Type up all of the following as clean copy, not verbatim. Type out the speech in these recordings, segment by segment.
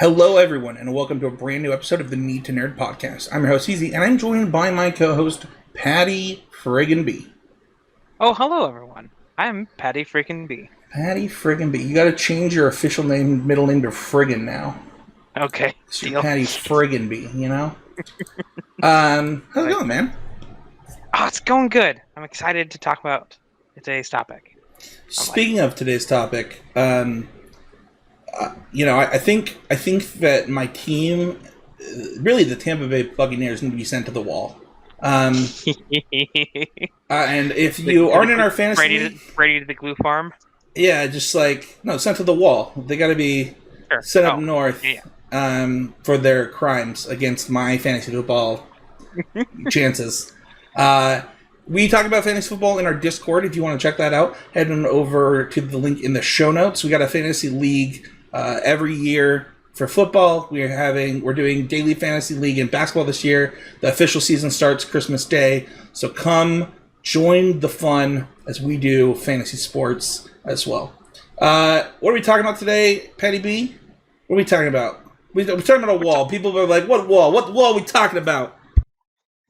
Hello, everyone, and welcome to a brand new episode of the Need to Nerd podcast. I'm your host, Heezy, and I'm joined by my co-host, Paddy friggin' B. Oh, hello everyone. I'm Paddy freaking B. Paddy friggin' B. You gotta change your official name, middle name to friggin' now. Okay, So you're deal. Paddy friggin' B, you know? How's it going, man? Oh, it's going good. I'm excited to talk about today's topic. Speaking of today's topic, I think that my team, really the Tampa Bay Buccaneers, need to be sent to the wall. And if you aren't in our fantasy league, ready to the glue farm. yeah, just sent to the wall. They got to be sent up north for their crimes against my fantasy football chances. We talk about fantasy football in our Discord. If you want to check that out, head on over to the link in the show notes. We got a fantasy league every year for football. We're doing daily fantasy league in basketball this year. The official season starts Christmas Day, so come join the fun as we do fantasy sports as well. What are we talking about today, Patty B? What are we talking about? We're talking about a wall. People are like, "What wall? What wall are we talking about?"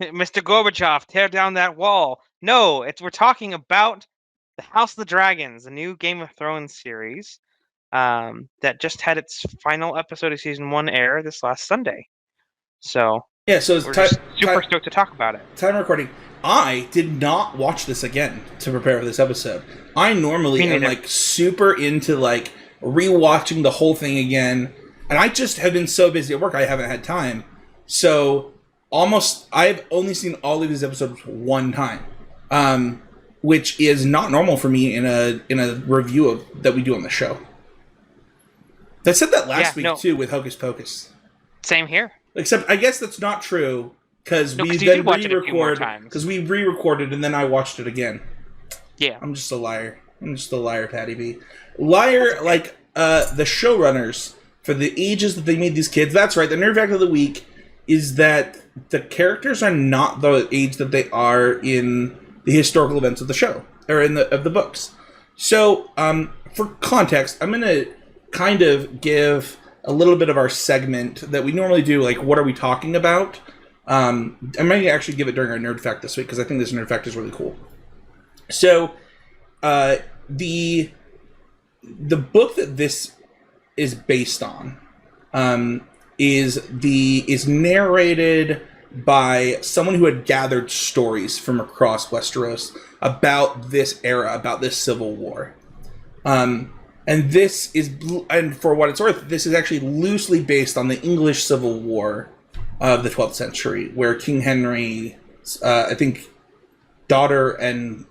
Mr. Gorbachev, tear down that wall. No, we're talking about the House of the Dragons, the new Game of Thrones series that just had its final episode of season 1 air this last Sunday. So yeah, so we're just super stoked to talk about it. Time recording. I did not watch this again to prepare for this episode. I normally am super into rewatching the whole thing again, and I just have been so busy at work I haven't had time. So I've only seen all of these episodes one time, which is not normal for me in a review that we do on the show. I said that last week too with Hocus Pocus. Same here. Except I guess that's not true because we then we re-recorded and then I watched it again. Yeah, I'm just a liar. Patty B. Liar, the showrunners for the ages that they made these kids. That's right. The nerd fact of the week is that the characters are not the age that they are in the historical events of the show or of the books. So, for context, I'm gonna kind of give a little bit of our segment that we normally do, like what are we talking about. I might actually give it during our nerd fact this week because I think this nerd fact is really cool. So, the book that this is based on is narrated by someone who had gathered stories from across Westeros about this era, about this civil war. And this is, and for what it's worth, this is actually loosely based on the English Civil War of the 12th century, where King Henry, I think, daughter and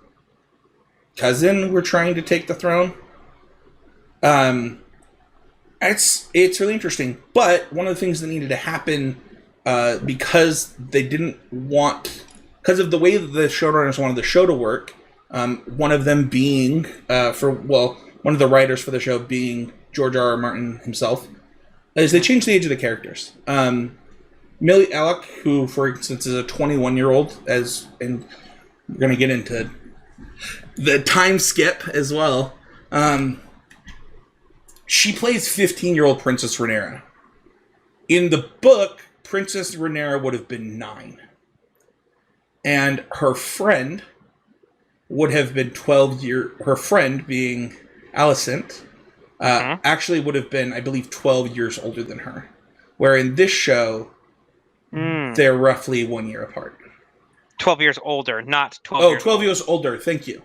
cousin were trying to take the throne. It's really interesting, but one of the things that needed to happen because of the way that the showrunners wanted the show to work, one of them being one of the writers for the show being George R. R. Martin himself, is they changed the age of the characters. Millie Alec, who, for instance, is a 21-year-old, and we're going to get into the time skip as well. She plays 15-year-old Princess Rhaenyra. In the book, Princess Rhaenyra would have been 9. And her friend would have been 12 years... Her friend, being Alicent, actually would have been, I believe, 12 years older than her. Where in this show, they're roughly 1 year apart. 12 years older, not 12 years 12 years older. Thank you.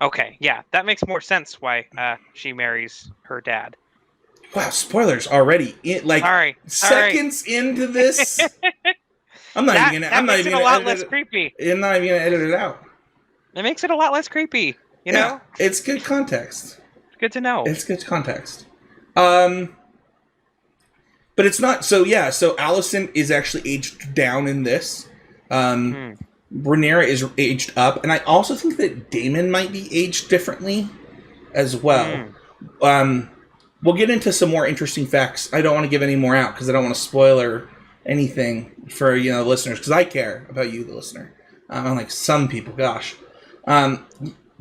Okay, yeah, that makes more sense why she marries her dad. Wow, spoilers already. Seconds into this. I'm not even gonna edit it out. It makes it a lot less creepy, you know? It's good context. It's good to know. It's good context. But it's not so Alicent is actually aged down in this. Rhaenyra is aged up, and I also think that Daemon might be aged differently as well. We'll get into some more interesting facts. I don't want to give any more out because I don't want to spoiler anything for listeners, because I care about you, the listener. Unlike some people, gosh.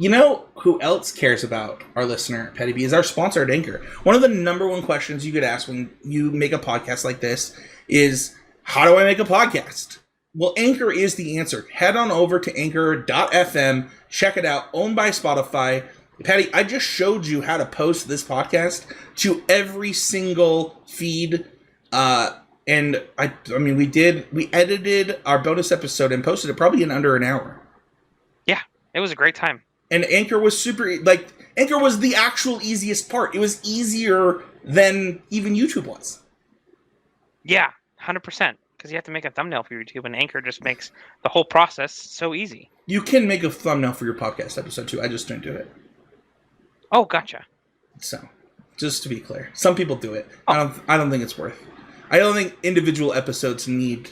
You know who else cares about our listener, Petty B, is our sponsor at Anchor. One of the number one questions you could ask when you make a podcast like this is, how do I make a podcast? Well, Anchor is the answer. Head on over to anchor.fm. Check it out. Owned by Spotify. Patty, I just showed you how to post this podcast to every single feed. And I mean, we edited our bonus episode and posted it probably in under an hour. Yeah, it was a great time. And Anchor was Anchor was the actual easiest part. It was easier than even YouTube was. Yeah, 100%. Because you have to make a thumbnail for YouTube, and Anchor just makes the whole process so easy. You can make a thumbnail for your podcast episode too. I just don't do it. Oh, gotcha. So, just to be clear, some people do it. Oh. I don't think it's worth. I don't think individual episodes need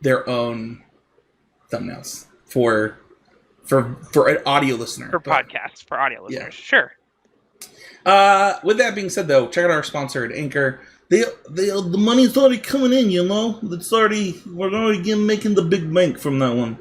their own thumbnails for an audio listener. For podcasts, for audio listeners. Yeah. Sure. With that being said, though, check out our sponsor at Anchor. The money's already coming in, you know. We're already making the big bank from that one.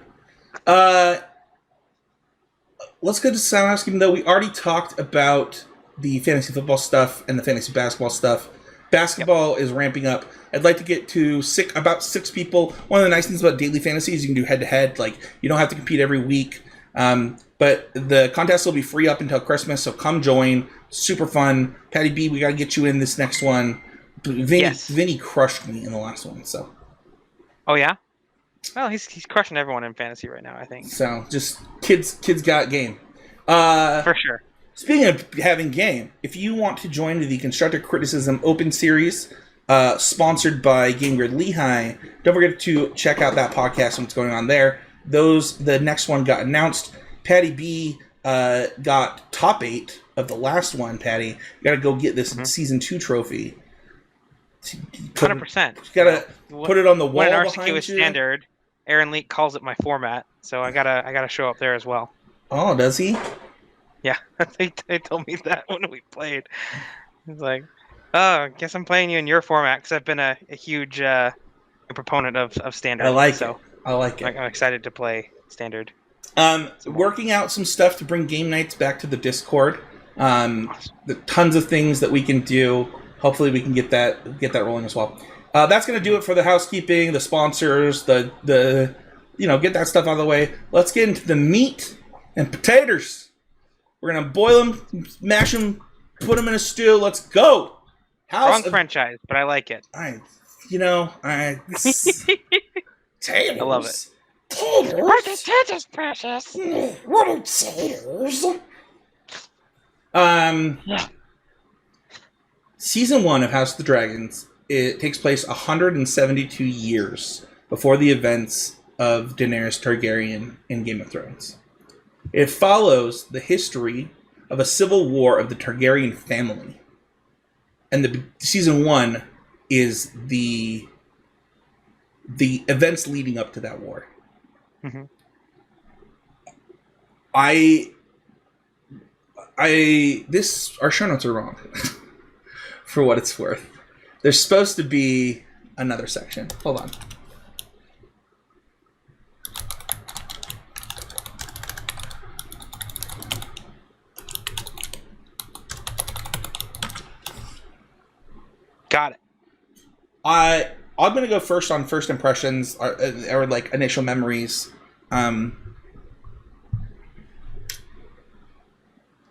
Let's go to sound housekeeping, though. We already talked about the fantasy football stuff and the fantasy basketball stuff. Basketball is ramping up. I'd like to get to about 6 people. One of the nice things about daily fantasy is you can do head-to-head. Like, you don't have to compete every week. But the contest will be free up until Christmas, so come join. Super fun. Patty B, we got to get you in this next one. Vinny crushed me in the last one, so. Oh, yeah? Well, he's crushing everyone in fantasy right now, I think. So, just kids got game. For sure. Speaking of having game, if you want to join the Constructive Criticism Open Series, sponsored by Game Grid Lehigh, don't forget to check out that podcast and what's going on there. The next one got announced. Patty B got top 8 of the last one, Patty. You gotta go get this Season 2 trophy. 100%. You gotta put it on the wall when behind RCQ is you. standard, Aaron Leak calls it my format, so I gotta show up there as well. Oh, does he? Yeah, they told me that when we played. It's like, oh, I guess I'm playing you in your format because I've been a huge proponent of standard. I like it. I'm excited to play standard. Working out some stuff to bring game nights back to the Discord. Tons of things that we can do. Hopefully, we can get that rolling as well. That's going to do it for the housekeeping, the sponsors, the get that stuff out of the way. Let's get into the meat and potatoes. We're going to boil them, mash them, put them in a stew. Let's go. Wrong franchise, but I like it. Taters. I love it. Taters. What are taters, precious? What are taters? Season 1 of House of the Dragons, it takes place 172 years before the events of Daenerys Targaryen in Game of Thrones. It follows the history of a civil war of the Targaryen family. And the Season 1 is the events leading up to that war. Mm-hmm. Our show notes are wrong. For what it's worth. There's supposed to be another section. Hold on. Got it. I'm going to go first on first impressions or like initial memories. I'm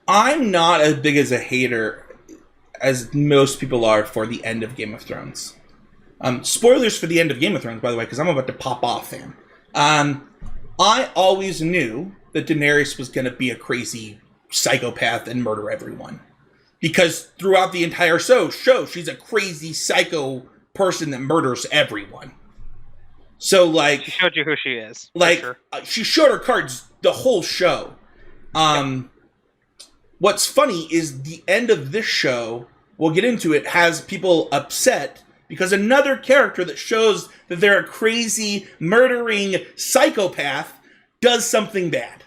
not as big as a hater as most people are for the end of Game of Thrones. Spoilers for the end of Game of Thrones, by the way, because I'm about to pop off, fam. I always knew that Daenerys was going to be a crazy psychopath and murder everyone. Because throughout the entire show, she's a crazy psycho person that murders everyone. So, like... She showed you who she is. Like, sure. She showed her cards the whole show. What's funny is the end of this show, we'll get into it, has people upset because another character that shows that they're a crazy, murdering psychopath does something bad.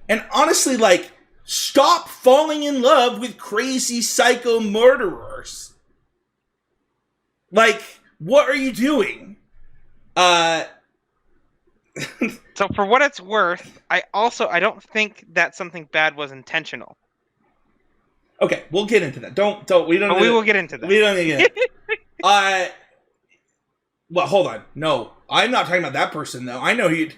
And honestly, like, stop falling in love with crazy psycho murderers. Like, what are you doing? So for what it's worth, I don't think that something bad was intentional. Okay, we'll get into that. We will get into that. We don't need to get well, hold on. No, I'm not talking about that person though. I know he.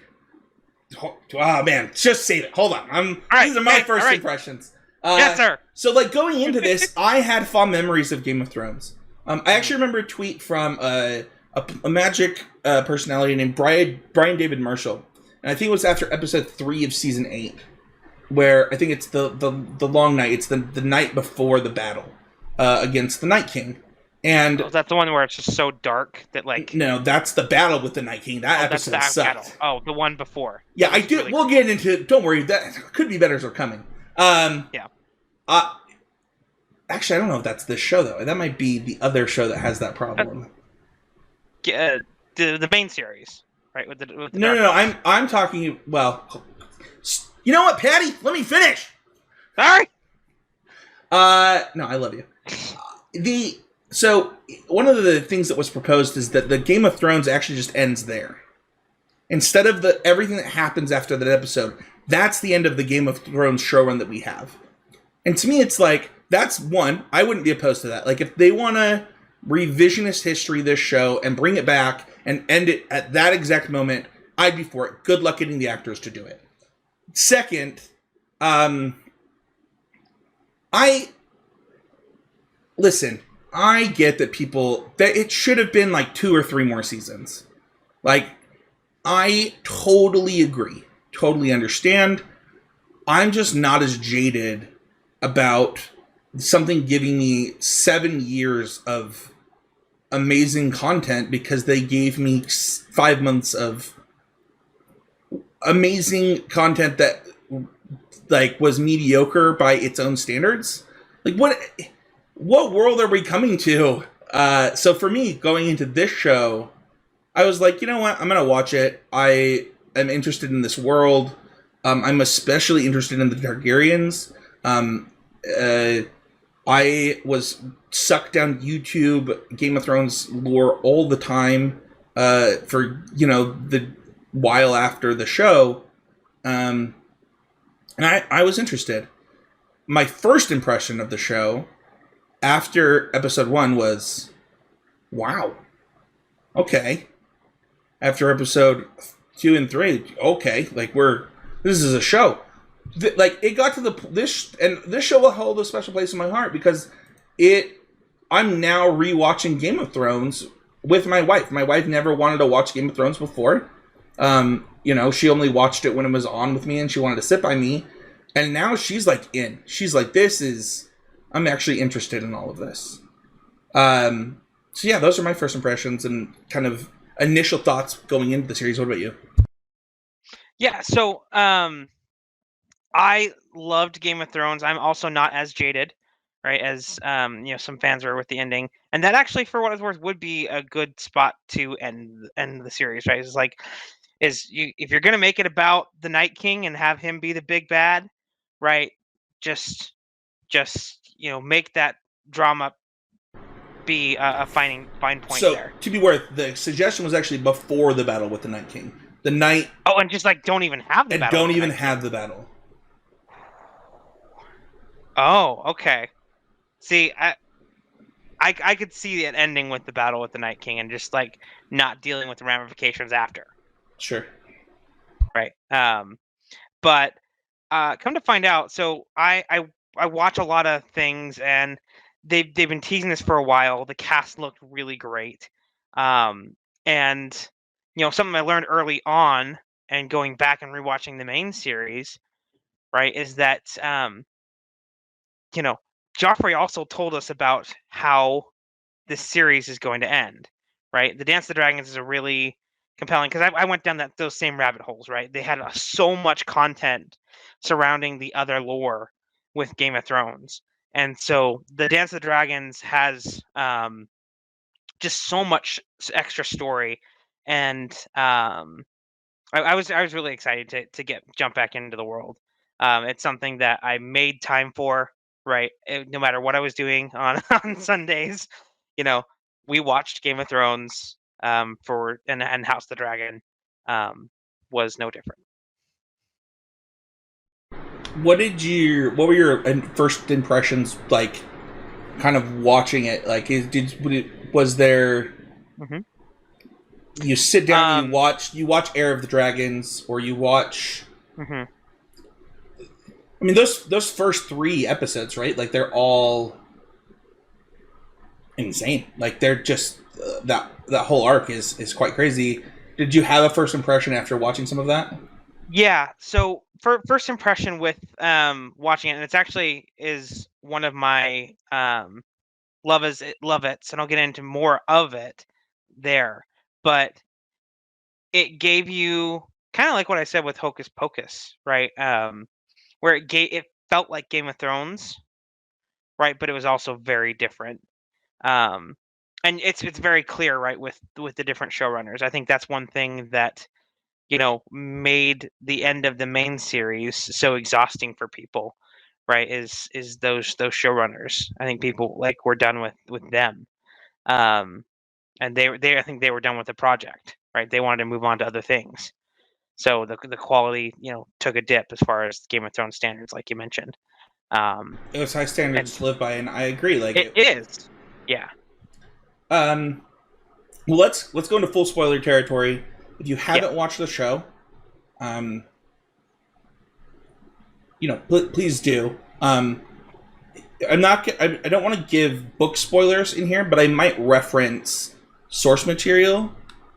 Oh man, just save it. Hold on. These are my first impressions. Yes, sir. So, like, going into this, I had fond memories of Game of Thrones. I actually remember a tweet from a Magic personality named Brian David Marshall, and I think it was after episode 3 of season 8, where I think it's the long night. It's the night before the battle against the Night King. And that's the one where it's just so dark that like no, that's the battle with the Night King. That episode sucked. Battle. Oh, the one before. Yeah, I do. Really we'll get into. Don't worry, that could be better. Are coming. Yeah. Actually, I don't know if that's this show though. That might be the other show that has that problem. The main series, right? With the no. I'm talking. Well, you know what, Patty? Let me finish. Sorry. No, I love you. So one of the things that was proposed is that the Game of Thrones actually just ends there. Instead of everything that happens after that episode, that's the end of the Game of Thrones showrun that we have. And to me, it's like, that's one, I wouldn't be opposed to that. Like, if they want to revisionist history this show and bring it back and end it at that exact moment, I'd be for it. Good luck getting the actors to do it. Second, listen, I get that it should have been like 2 or 3 more seasons. Like, I totally agree. Totally understand. I'm just not as jaded about something giving me 7 years of amazing content because they gave me 5 months of amazing content that like was mediocre by its own standards. Like, what world are we coming to? So for me, going into this show, I was like, you know what? I'm going to watch it. I am interested in this world. I'm especially interested in the Targaryens. I was sucked down YouTube Game of Thrones lore all the time for, the while after the show. And I was interested. My first impression of the show after episode 1 was, wow, okay. After episode 2 and 3, okay, like this is a show. Like, it got to this show will hold a special place in my heart because I'm now rewatching Game of Thrones with my wife. My wife never wanted to watch Game of Thrones before. She only watched it when it was on with me and she wanted to sit by me. And now she's like in. She's like, I'm actually interested in all of this. So yeah, those are my first impressions and kind of initial thoughts going into the series. What about you? Yeah, so I loved Game of Thrones. I'm also not as jaded, right, as some fans were with the ending. And that actually, for what it's worth, would be a good spot to end the series, right? It's like, if you're gonna make it about the Night King and have him be the big bad, right? Just make that drama be a fine point there. So, to be worth, the suggestion was actually before the battle with the Night King. The night. Oh, and just like don't even have the battle. Don't even have the battle. Oh, okay. See, I could see it ending with the battle with the Night King and just like not dealing with the ramifications after. Sure. Right. But come to find out, so I watch a lot of things and they've been teasing this for a while. The cast looked really great. And something I learned early on and going back and rewatching the main series, right, is that Joffrey also told us about how this series is going to end, right? The Dance of the Dragons is a really compelling, because I went down those same rabbit holes, right? They had so much content surrounding the other lore with Game of Thrones. And so the Dance of the Dragons has just so much extra story. And I was really excited to jump back into the world. It's something that I made time for, right? No matter what I was doing on Sundays, we watched Game of Thrones and House of the Dragon was no different. What were your first impressions like? Kind of watching it, like, was there? Mm-hmm. You sit down, and you watch Heir of the Dragons, or you watch. Mm-hmm. I mean, those first 3 episodes, right? Like, they're all insane. Like, they're just that whole arc is quite crazy. Did you have a first impression after watching some of that? Yeah. So first impression with watching it, and it's actually is one of my love it, and I'll get into more of it there. But it gave you kind of like what I said with Hocus Pocus, right? Where it felt like Game of Thrones, right? But it was also very different. And it's very clear, right, with the different showrunners. I think that's one thing that made the end of the main series so exhausting for people, right? Is those showrunners? I think people were done with them, and they I think they were done with the project, right? They wanted to move on to other things, so the quality took a dip as far as Game of Thrones standards, like you mentioned. It was high standards to live by, and I agree. Like, it is, yeah. Well, let's go into full spoiler territory. If you haven't watched the show, please do. I'm not. I don't want to give book spoilers in here, but I might reference source material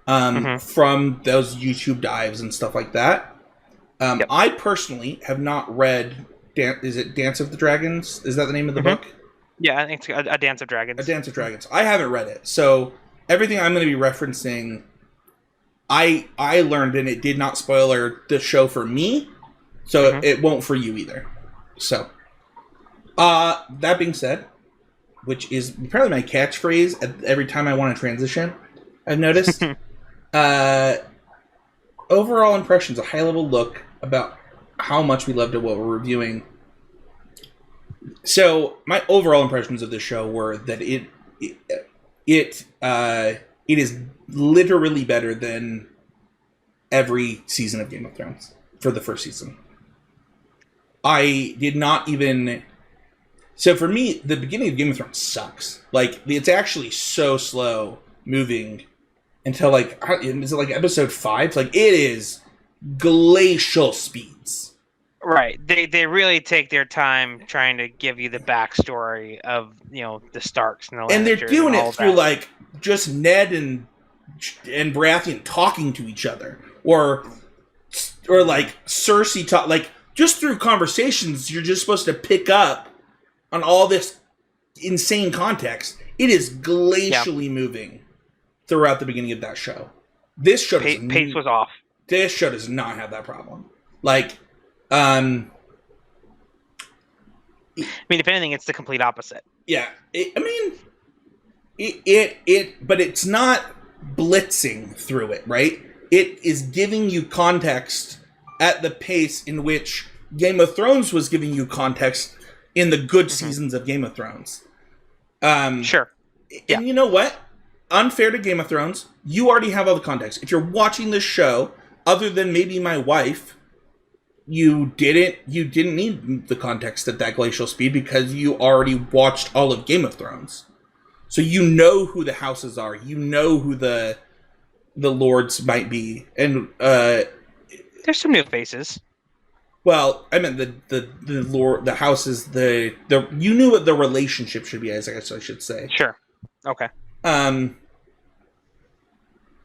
from those YouTube dives and stuff like that. I personally have not read. Is it Dance of the Dragons? Is that the name of the book? Yeah, I think it's a Dance of Dragons. A Dance of Dragons. I haven't read it, so everything I'm going to be referencing, I learned, and it did not spoiler the show for me, so it won't for you either. So, that being said, which is apparently my catchphrase every time I want to transition, I've noticed. Overall impressions, a high-level look about how much we loved it, what we're reviewing. So, my overall impressions of this show were that it is literally better than every season of Game of Thrones for the first season. I did not even... So for me, the beginning of Game of Thrones sucks. Like, it's actually so slow moving until, like, is it like episode 5? Like, it is glacial speeds. Right. They really take their time trying to give you the backstory of, the Starks and the Lannisters. And they're doing it through, that. like, just Ned and Baratheon talking to each other. Or like, Cersei talk... Like, just through conversations, you're just supposed to pick up on all this insane context. It is glacially moving throughout the beginning of that show. This show pace was off. This show does not have that problem. Like, I mean, if anything, it's the complete opposite. Yeah, but it's not blitzing through it, right? It is giving you context at the pace in which Game of Thrones was giving you context in the good seasons of Game of Thrones. Sure. Yeah. And you know what? Unfair to Game of Thrones, you already have all the context. If you're watching this show, other than maybe my wife, you didn't need the context at that glacial speed because you already watched all of Game of Thrones. So you know who the houses are. You know who the lords might be. And there's some new faces. Well, I meant the lord, the houses, the you knew what the relationship should be, I guess I should say. Sure. Okay.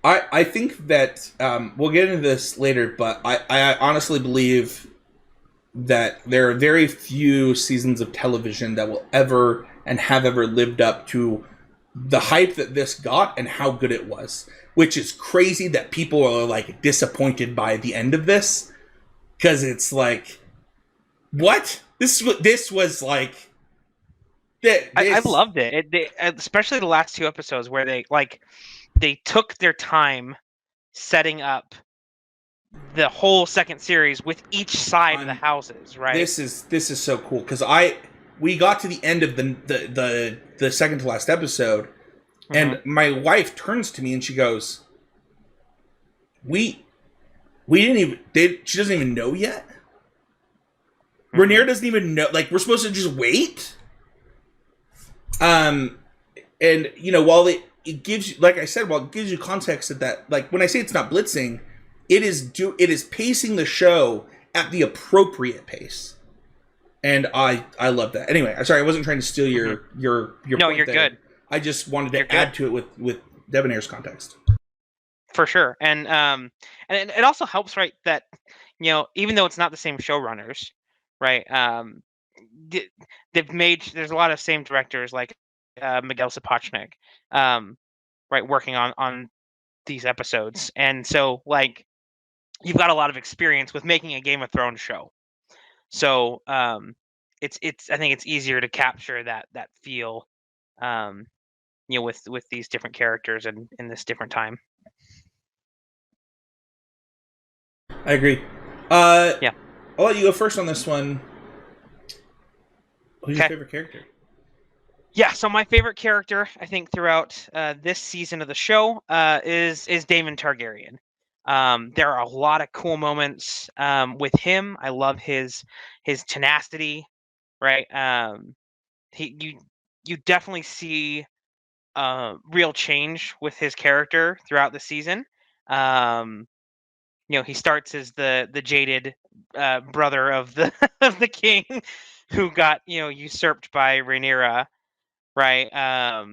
I think that we'll get into this later, but I honestly believe that there are very few seasons of television that will ever and have ever lived up to the hype that this got and how good it was. Which is crazy that people are like disappointed by the end of this, because it's like, what? This was like. I loved it. Especially the last 2 episodes where they took their time setting up the whole second series with each side of the houses, right? This is so cool because we got to the end of the second to last episode, and my wife turns to me and she goes, "We we didn't even. She doesn't even know yet. Rhaenyra doesn't even know. Like, we're supposed to just wait. And while it gives you, like I said, while it gives you context that, like, when I say it's not blitzing, it is pacing the show at the appropriate pace, and I love that. Anyway, I'm sorry, I wasn't trying to steal your No, point you're there. good. I just wanted to add to it with Debonair's context. For sure, and it also helps, right, that even though it's not the same showrunners, right? They've made there's a lot of same directors like Miguel Sapochnik, right, working on these episodes, and so like you've got a lot of experience with making a Game of Thrones show. So it's I think it's easier to capture that feel, with these different characters and in this different time. I agree. Yeah. I'll let you go first on this one. Who's your favorite character? Yeah, so my favorite character, I think, throughout this season of the show is Daemon Targaryen. There are a lot of cool moments with him. I love his tenacity, right? You definitely see real change with his character throughout the season. He starts as the jaded brother of the of the king who got usurped by Rhaenyra, right?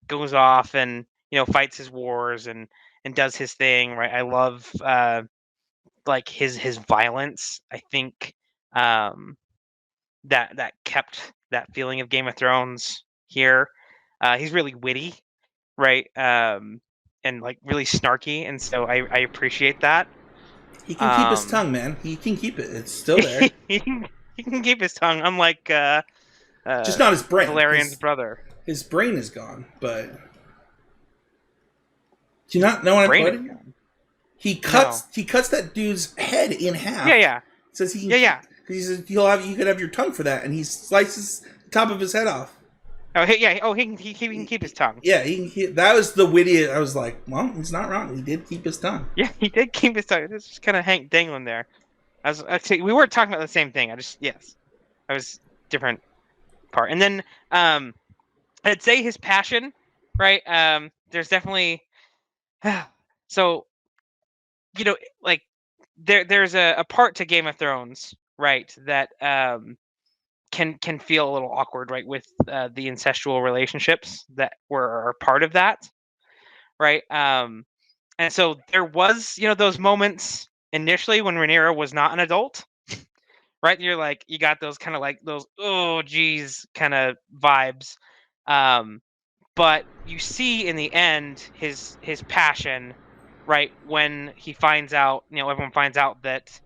Goes off and fights his wars and does his thing, right? I love like his violence. I think that kept that feeling of Game of Thrones here. He's really witty, right? And like really snarky, and so I appreciate that. He can keep his tongue, man. He can keep it. It's still there. he can keep his tongue, unlike just not his brain. Valerian's brother. His brain is gone, but do you not know what I'm putting? He cuts that dude's head in half. Yeah. Says he can, He says you could have your tongue for that, and he slices the top of his head off. Oh, yeah. Oh, he can keep his tongue. Yeah, that was the wittiest. I was like, well, he's not wrong. He did keep his tongue. Yeah, he did keep his tongue. This was kind of Hank dangling there. We weren't talking about the same thing. I was different part. And then I'd say his passion, right? There's definitely so like there's a part to Game of Thrones, right, that can feel a little awkward, right, with the incestual relationships that were part of that, right? And so there was those moments initially when Rhaenyra was not an adult, right? You're like, you got those kind of like those oh geez kind of vibes, but you see in the end his passion, right, when he finds out, everyone finds out that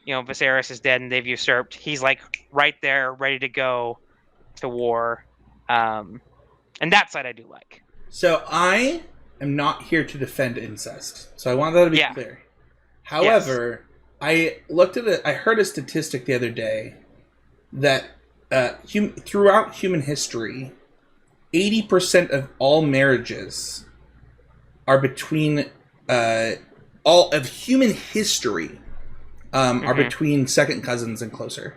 Viserys is dead and they've usurped. He's like right there, ready to go to war, and that side I do like. So I am not here to defend incest, so I want that to be clear. However, I looked at it. I heard a statistic the other day that throughout human history, 80% of all marriages are between all of human history are between second cousins and closer.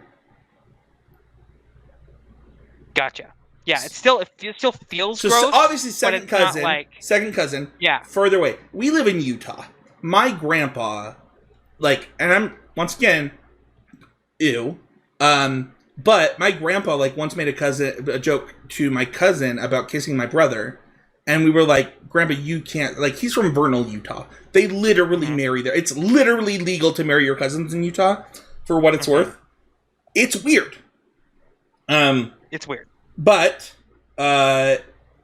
Gotcha. Yeah, it still feels gross. So obviously, second cousin, yeah, further away. We live in Utah. My grandpa, like, and I'm once again, ew. But my grandpa once made a joke to my cousin about kissing my brother, and we were like, "Grandpa, you can't." Like, he's from Vernal, Utah. They literally marry there. It's literally legal to marry your cousins in Utah, for what it's worth. It's weird. It's weird. But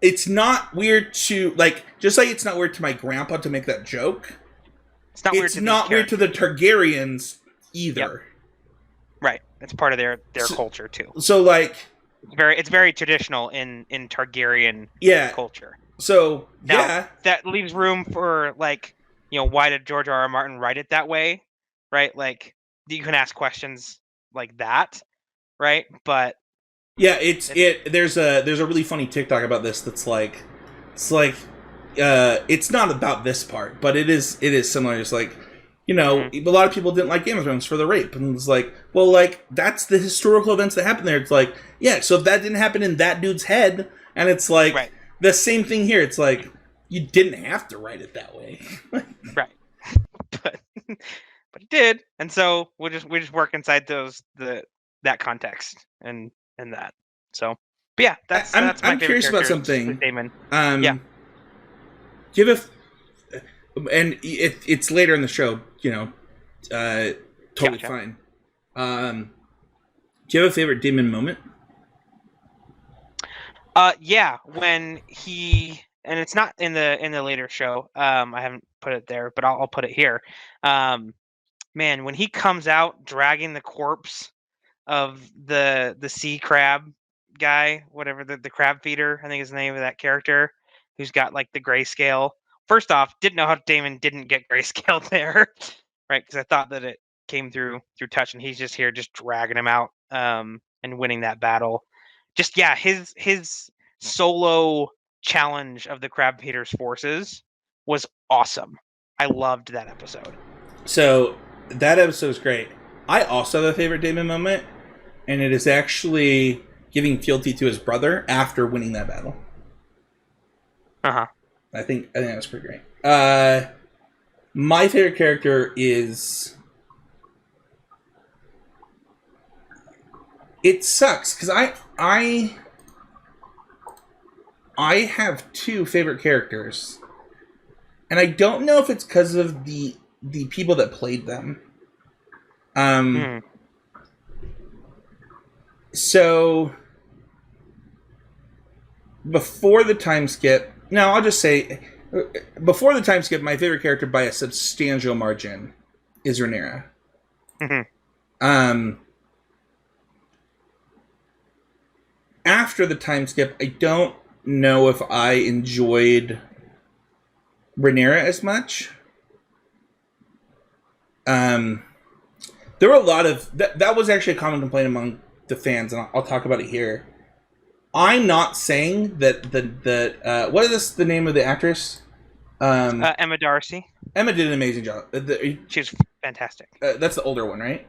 it's not weird to just like it's not weird to my grandpa to make that joke. It's not weird to the Targaryens either. Yep. Right. It's part of their culture too. So it's very traditional in Targaryen culture. So now, that leaves room for why did George R.R. Martin write it that way? Right? Like, you can ask questions like that, right? But yeah, there's a really funny TikTok about this that's it's not about this part, but it is similar. It's you know, a lot of people didn't like Game of Thrones for the rape. And it's like, well, like, that's the historical events that happened there. It's like, yeah, so if that didn't happen in that dude's head, and it's like, the same thing here. It's like, you didn't have to write it that way. Right. But it did. And so we just work inside that context and that. So, but yeah, that's my favorite curious about something. Damon. Yeah. Give a... And it's later in the show, you know, totally fine. Do you have a favorite Damon moment? Yeah, when he, and it's not in the later show. I haven't put it there, but I'll put it here. Man, when he comes out dragging the corpse of the sea crab guy, whatever the crab feeder, I think is the name of that character, who's got like the grayscale. First off, didn't know how Damon didn't get grayscale there, right? Because I thought that it came through touch, and he's just here just dragging him out and winning that battle. Just his solo challenge of the crab feeder's forces was awesome. I loved that episode. So that episode was great. I also have a favorite Damon moment, and it is actually giving fealty to his brother after winning that battle. I think that was pretty great. My favorite character is... It sucks, because I have two favorite characters. And I don't know if it's because of the people that played them. So... Before the time skip... No, I'll just say, before the time skip, my favorite character by a substantial margin is Rhaenyra. After the time skip, I don't know if I enjoyed Rhaenyra as much. There were a lot of... That was actually a common complaint among the fans, and I'll talk about it here. I'm not saying that what is the name of the actress? Emma Darcy. Emma did an amazing job. She's fantastic. That's the older one, right?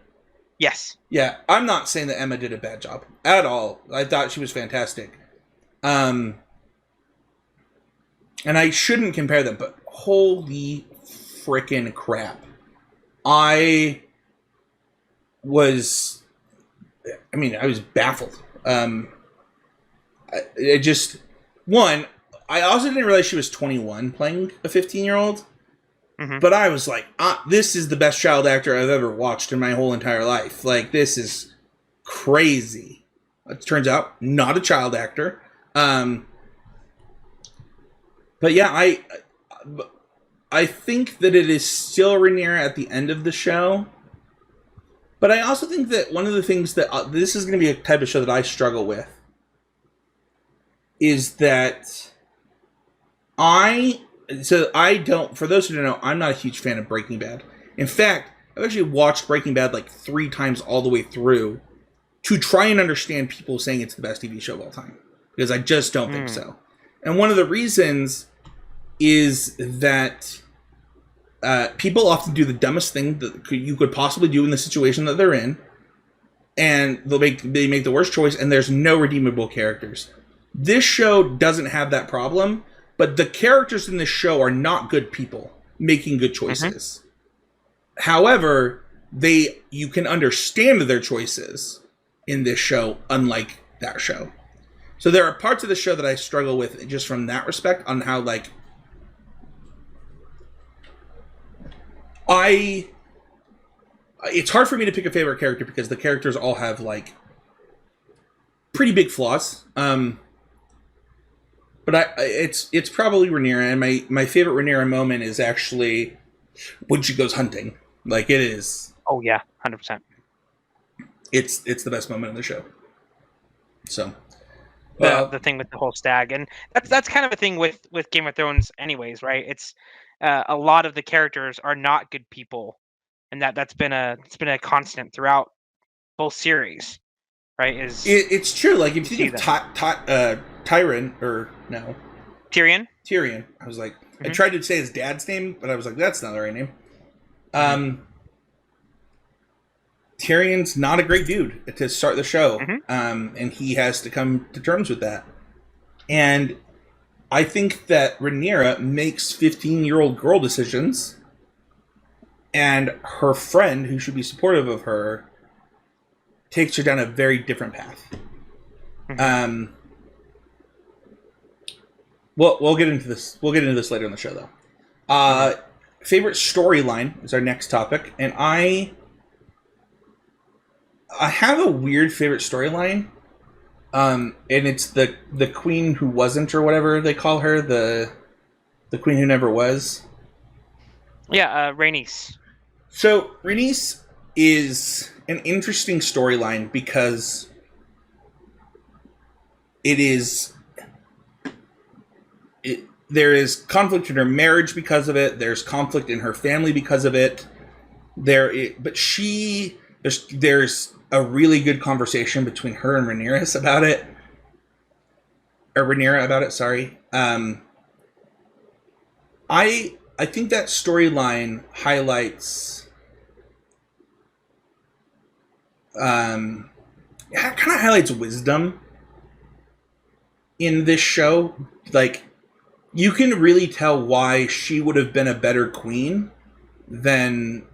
Yes. Yeah, I'm not saying that Emma did a bad job at all. I thought she was fantastic. And I shouldn't compare them, but holy freaking crap. I was baffled. I also didn't realize she was 21 playing a 15-year-old. But I was like, this is the best child actor I've ever watched in my whole entire life. Like, this is crazy. It turns out, not a child actor. But yeah, I think that it is still Rhaenyra at the end of the show. But I also think that one of the things that... this is going to be a type of show that I struggle with. Is that for those who don't know, I'm not a huge fan of Breaking Bad. In fact, I've actually watched Breaking Bad like 3 times all the way through to try and understand people saying it's the best TV show of all time. Because I just don't think so. And one of the reasons is that people often do the dumbest thing that you could possibly do in the situation that they're in. And they make the worst choice, and there's no redeemable characters. This show doesn't have that problem, but the characters in this show are not good people making good choices. However, you can understand their choices in this show, unlike that show. So there are parts of the show that I struggle with just from that respect on how, like, it's hard for me to pick a favorite character because the characters all have, like, pretty big flaws. But it's probably Rhaenyra, and my favorite Rhaenyra moment is actually when she goes hunting. Like, it is. Oh yeah, 100%. It's the best moment in the show. So, the thing with the whole stag, and that's kind of a thing with Game of Thrones, anyways, right? It's a lot of the characters are not good people, and that's been a constant throughout both series, right? It's true. Like, if you think of Tyrion, or no, Tyrion. I was like, I tried to say his dad's name, but I was like, that's not the right name. Tyrion's not a great dude to start the show, Mm-hmm. And he has to come to terms with that. And I think that Rhaenyra makes 15-year-old girl decisions, and her friend, who should be supportive of her, takes her down a very different path. Mm-hmm. We'll get into this. We'll get into this later in the show, though. Favorite storyline is our next topic, and I have a weird favorite storyline, and it's the queen who wasn't, or whatever they call her, the queen who never was. Yeah, Rhaenys. So Rhaenys is an interesting storyline because there is conflict in her marriage because of it. There's conflict in her family because of it. There's a really good conversation between her and Rhaenyra about it. Sorry. I think that storyline highlights kind of highlights wisdom in this show. Like, you can really tell why she would have been a better queen than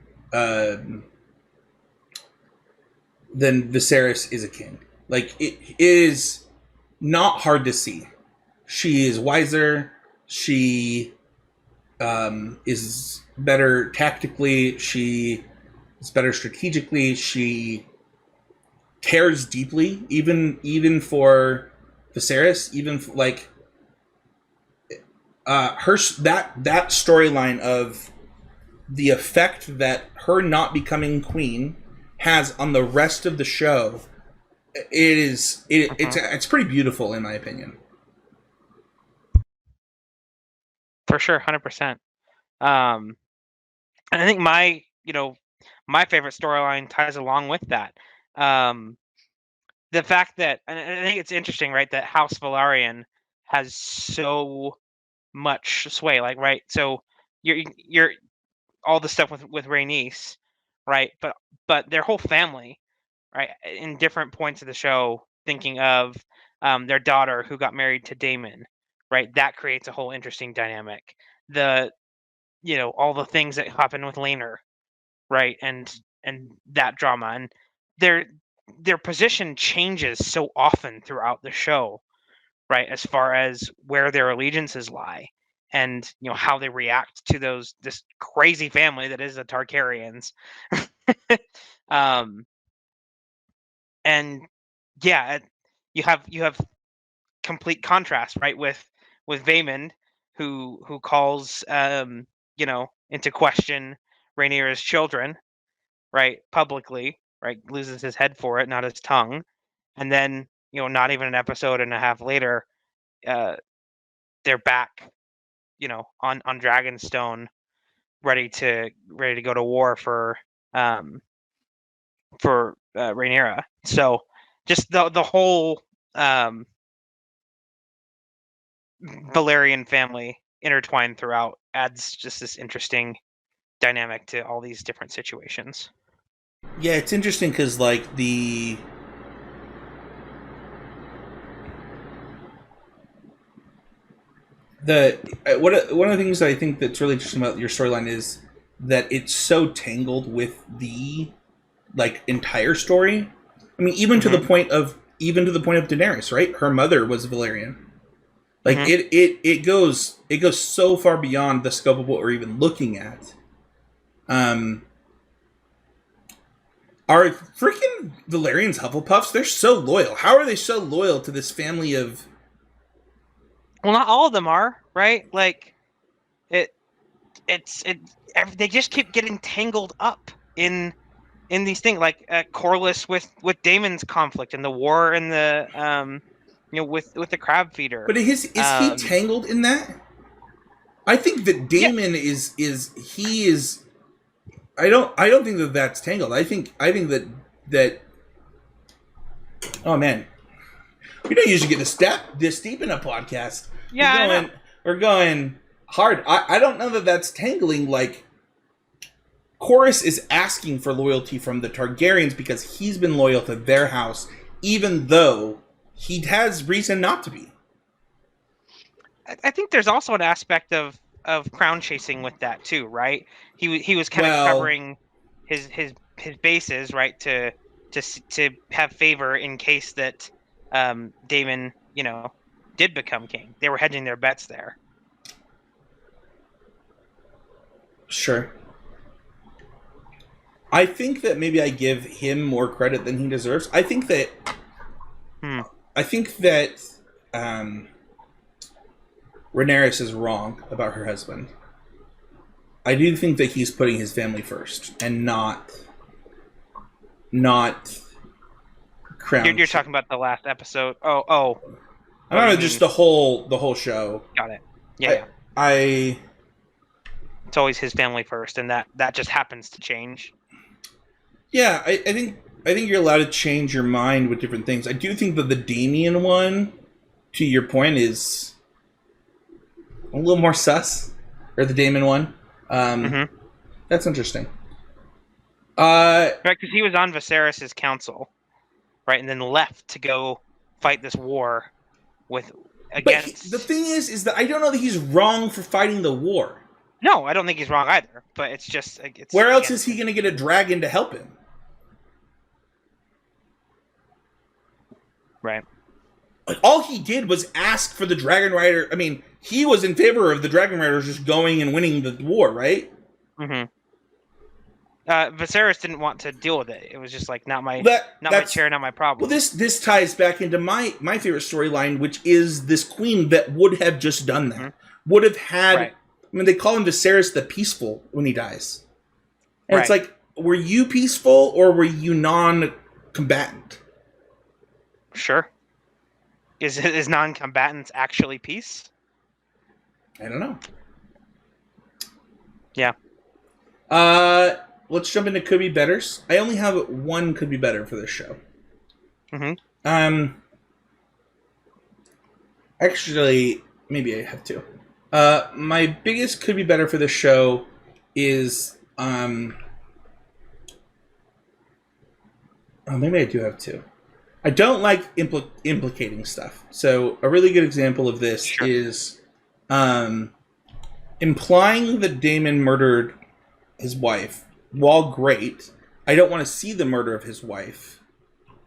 Viserys is a king. Like, it is not hard to see. She is wiser. She is better tactically. She is better strategically. She cares deeply, even for Viserys. Even like that storyline of the effect that her not becoming queen has on the rest of the show. It's pretty beautiful, in my opinion. For sure, 100%. And I think my favorite storyline ties along with that. The fact that, and I think it's interesting, right, that House Velaryon has so much sway, like, right? So you're all the stuff with Rhaenys, right? But their whole family, right, in different points of the show, thinking of their daughter who got married to Daemon, right? That creates a whole interesting dynamic. All the things that happen with Laenor, right, and that drama, and their position changes so often throughout the show, right, as far as where their allegiances lie, and how they react to this crazy family that is the Targaryens. And yeah, you have complete contrast, right, with Vaemond, who calls into question Rhaenyra's children, right, publicly, right, loses his head for it, not his tongue, and then not even an episode and a half later, they're back, on Dragonstone, ready to go to war for Rhaenyra. So just the whole Valerian family intertwined throughout adds just this interesting dynamic to all these different situations. Yeah, it's interesting because like one of the things that I think that's really interesting about your storyline is that it's so tangled with the like entire story. I mean, even to the point of Daenerys, right? Her mother was Valyrian. Like it goes so far beyond the scope of what we're even looking at. Are freaking Valyrians Hufflepuffs? They're so loyal. How are they so loyal to this family of? Well, not all of them are, right? Like they just keep getting tangled up in these things, like Corlys with Daemon's conflict and the war and the with the crab feeder. But is he tangled in that? I think that Daemon is I don't think that that's tangled. I think that oh man, we don't usually get this deep in a podcast. Yeah, we're going hard. I don't know that that's tangling. Like Corus is asking for loyalty from the Targaryens because he's been loyal to their house, even though he has reason not to be. I think there's also an aspect of crown chasing with that too, right? He was kind of covering his bases, right, to have favor in case that Daemon, did become king. They were hedging their bets there. Sure. I think that maybe I give him more credit than he deserves. I think that Rhaenyra is wrong about her husband. I do think that he's putting his family first and not crown. You're talking about the last episode. Oh. I don't know, just the whole show. Got it. Yeah. It's always his family first, and that just happens to change. Yeah, I think you're allowed to change your mind with different things. I do think that the Damien one, to your point, is a little more sus, or the Daemon one. That's interesting. Right, because he was on Viserys' council, right, and then left to go fight this war against. But the thing is that I don't know that he's wrong for fighting the war. No, I don't think he's wrong either. But it's just where else is he going to get a dragon to help him? Right. All he did was ask for the Dragon Rider. I mean, he was in favor of the Dragon Riders just going and winning the war, right? Viserys didn't want to deal with it. It was just like not my chair, not my problem. Well, this ties back into my favorite storyline, which is this queen that would have just done that. Would have had. Right. I mean, they call him Viserys the Peaceful when he dies, and it's like, were you peaceful or were you non-combatant? Sure. Is non-combatants actually peace? I don't know. Yeah. Let's jump into could be betters. I only have one could be better for this show. Actually, maybe I have two. My biggest could be better for this show is maybe I do have two. I don't like implicating stuff. So a really good example of this is implying that Daemon murdered his wife. While great, I don't want to see the murder of his wife.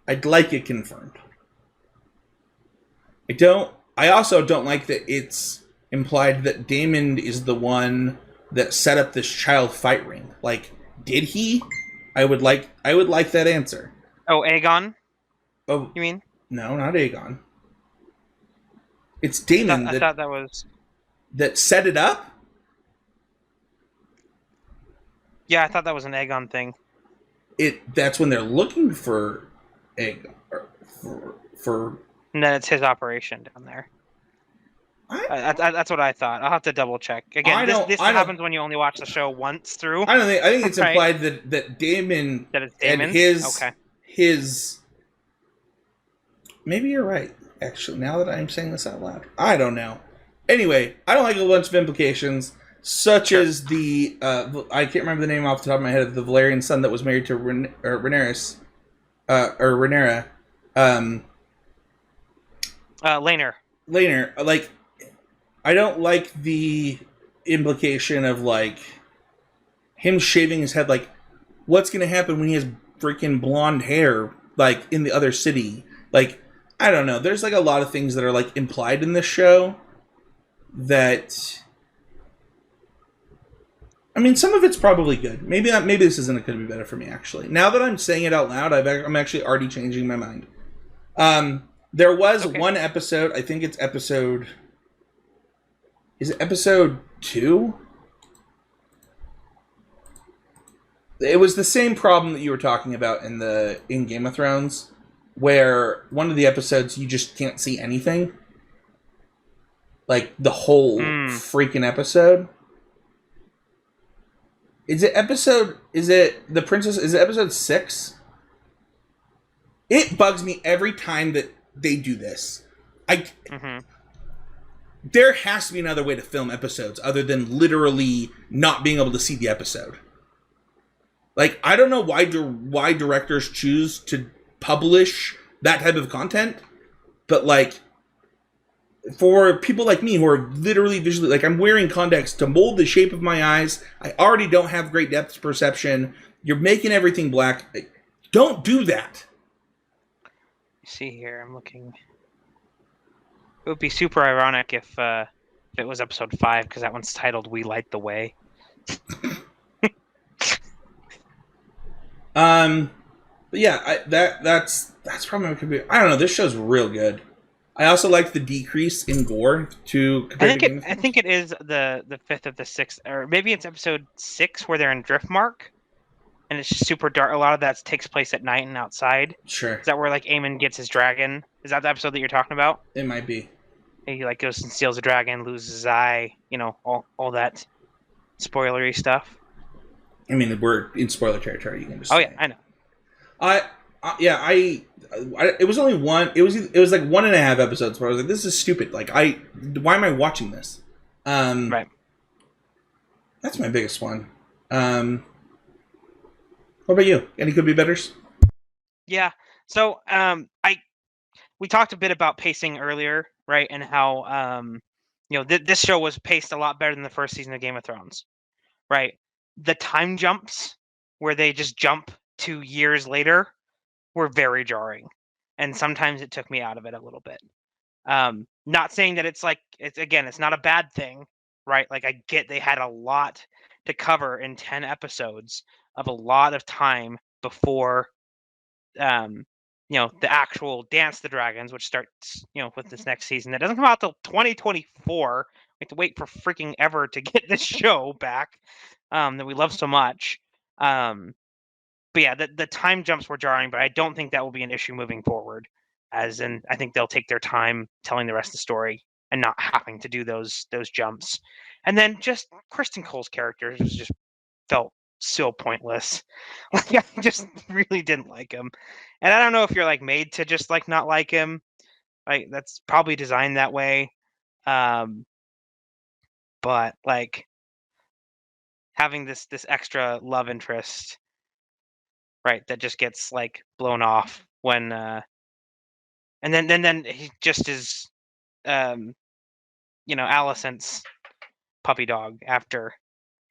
I'd like it confirmed. I also don't like that it's implied that Daemon is the one that set up this child fight ring. Like, did he? I would like that answer. Oh, Aegon? Oh, you mean? No, not Aegon. It's Daemon. I thought that was... That set it up? Yeah, I thought that was an Aegon thing. That's when they're looking for Aegon. For... And then it's his operation down there. That's what I thought. I'll have to double check. Again, this happens when you only watch the show once through. I think it's implied that Daemon... That it's Daemon's? And his... Maybe you're right, actually, now that I'm saying this out loud. I don't know. Anyway, I don't like a bunch of implications, such as the... I can't remember the name off the top of my head of the Valerian son that was married to Rhaenyra. Laenor. Like, I don't like the implication of, like, him shaving his head. Like, what's going to happen when he has freaking blonde hair, like, in the other city? Like, I don't know. There's, like, a lot of things that are, like, implied in this show that... I mean, some of it's probably good. Maybe this isn't a could be better for me, actually. Now that I'm saying it out loud, I'm actually already changing my mind. There was one episode, I think it's episode... Is it episode 2? It was the same problem that you were talking about in Game of Thrones, where one of the episodes you just can't see anything. Like, the whole freaking episode. Is it episode 6? It bugs me every time that they do this. There has to be another way to film episodes other than literally not being able to see the episode. Like, I don't know why directors choose to publish that type of content, but like, for people like me who are literally visually, like, I'm wearing contacts to mold the shape of my eyes. I already don't have great depth perception. You're making everything black. Don't do that. See here, I'm looking. It would be super ironic if it was episode 5, because that one's titled "We Light the Way." But yeah, that's probably what could be. I don't know. This show's real good. I also like the decrease in gore to. I think it is the 5th of the 6th, or maybe it's episode 6 where they're in Driftmark, and it's just super dark. A lot of that takes place at night and outside. Sure. Is that where like Eamon gets his dragon? Is that the episode that you're talking about? It might be. He like goes and steals a dragon, loses his eye. You know, all that spoilery stuff. I mean, we're in spoiler territory. You can just. Oh yeah, I know. It was only one. It was like 1.5 episodes where I was like, "This is stupid." Like, why am I watching this? Right. That's my biggest one. What about you? Any could be betters? Yeah. So, we talked a bit about pacing earlier, right? And how, this show was paced a lot better than the first season of Game of Thrones, right? The time jumps where they just jump 2 years later were very jarring, and sometimes it took me out of it a little bit. Not saying that it's not a bad thing, right? Like, I get they had a lot to cover in 10 episodes of a lot of time before the actual Dance the Dragons, which starts, with this next season. That doesn't come out till 2024. We have to wait for freaking ever to get this show back that we love so much. But yeah, the time jumps were jarring, but I don't think that will be an issue moving forward. As in, I think they'll take their time telling the rest of the story and not having to do those jumps. And then just Kristen Cole's character just felt so pointless. Like, I just really didn't like him. And I don't know if you're like made to just like not like him. Like, that's probably designed that way. But like having this extra love interest, right, that just gets like blown off when and then he just is Alicent's puppy dog after.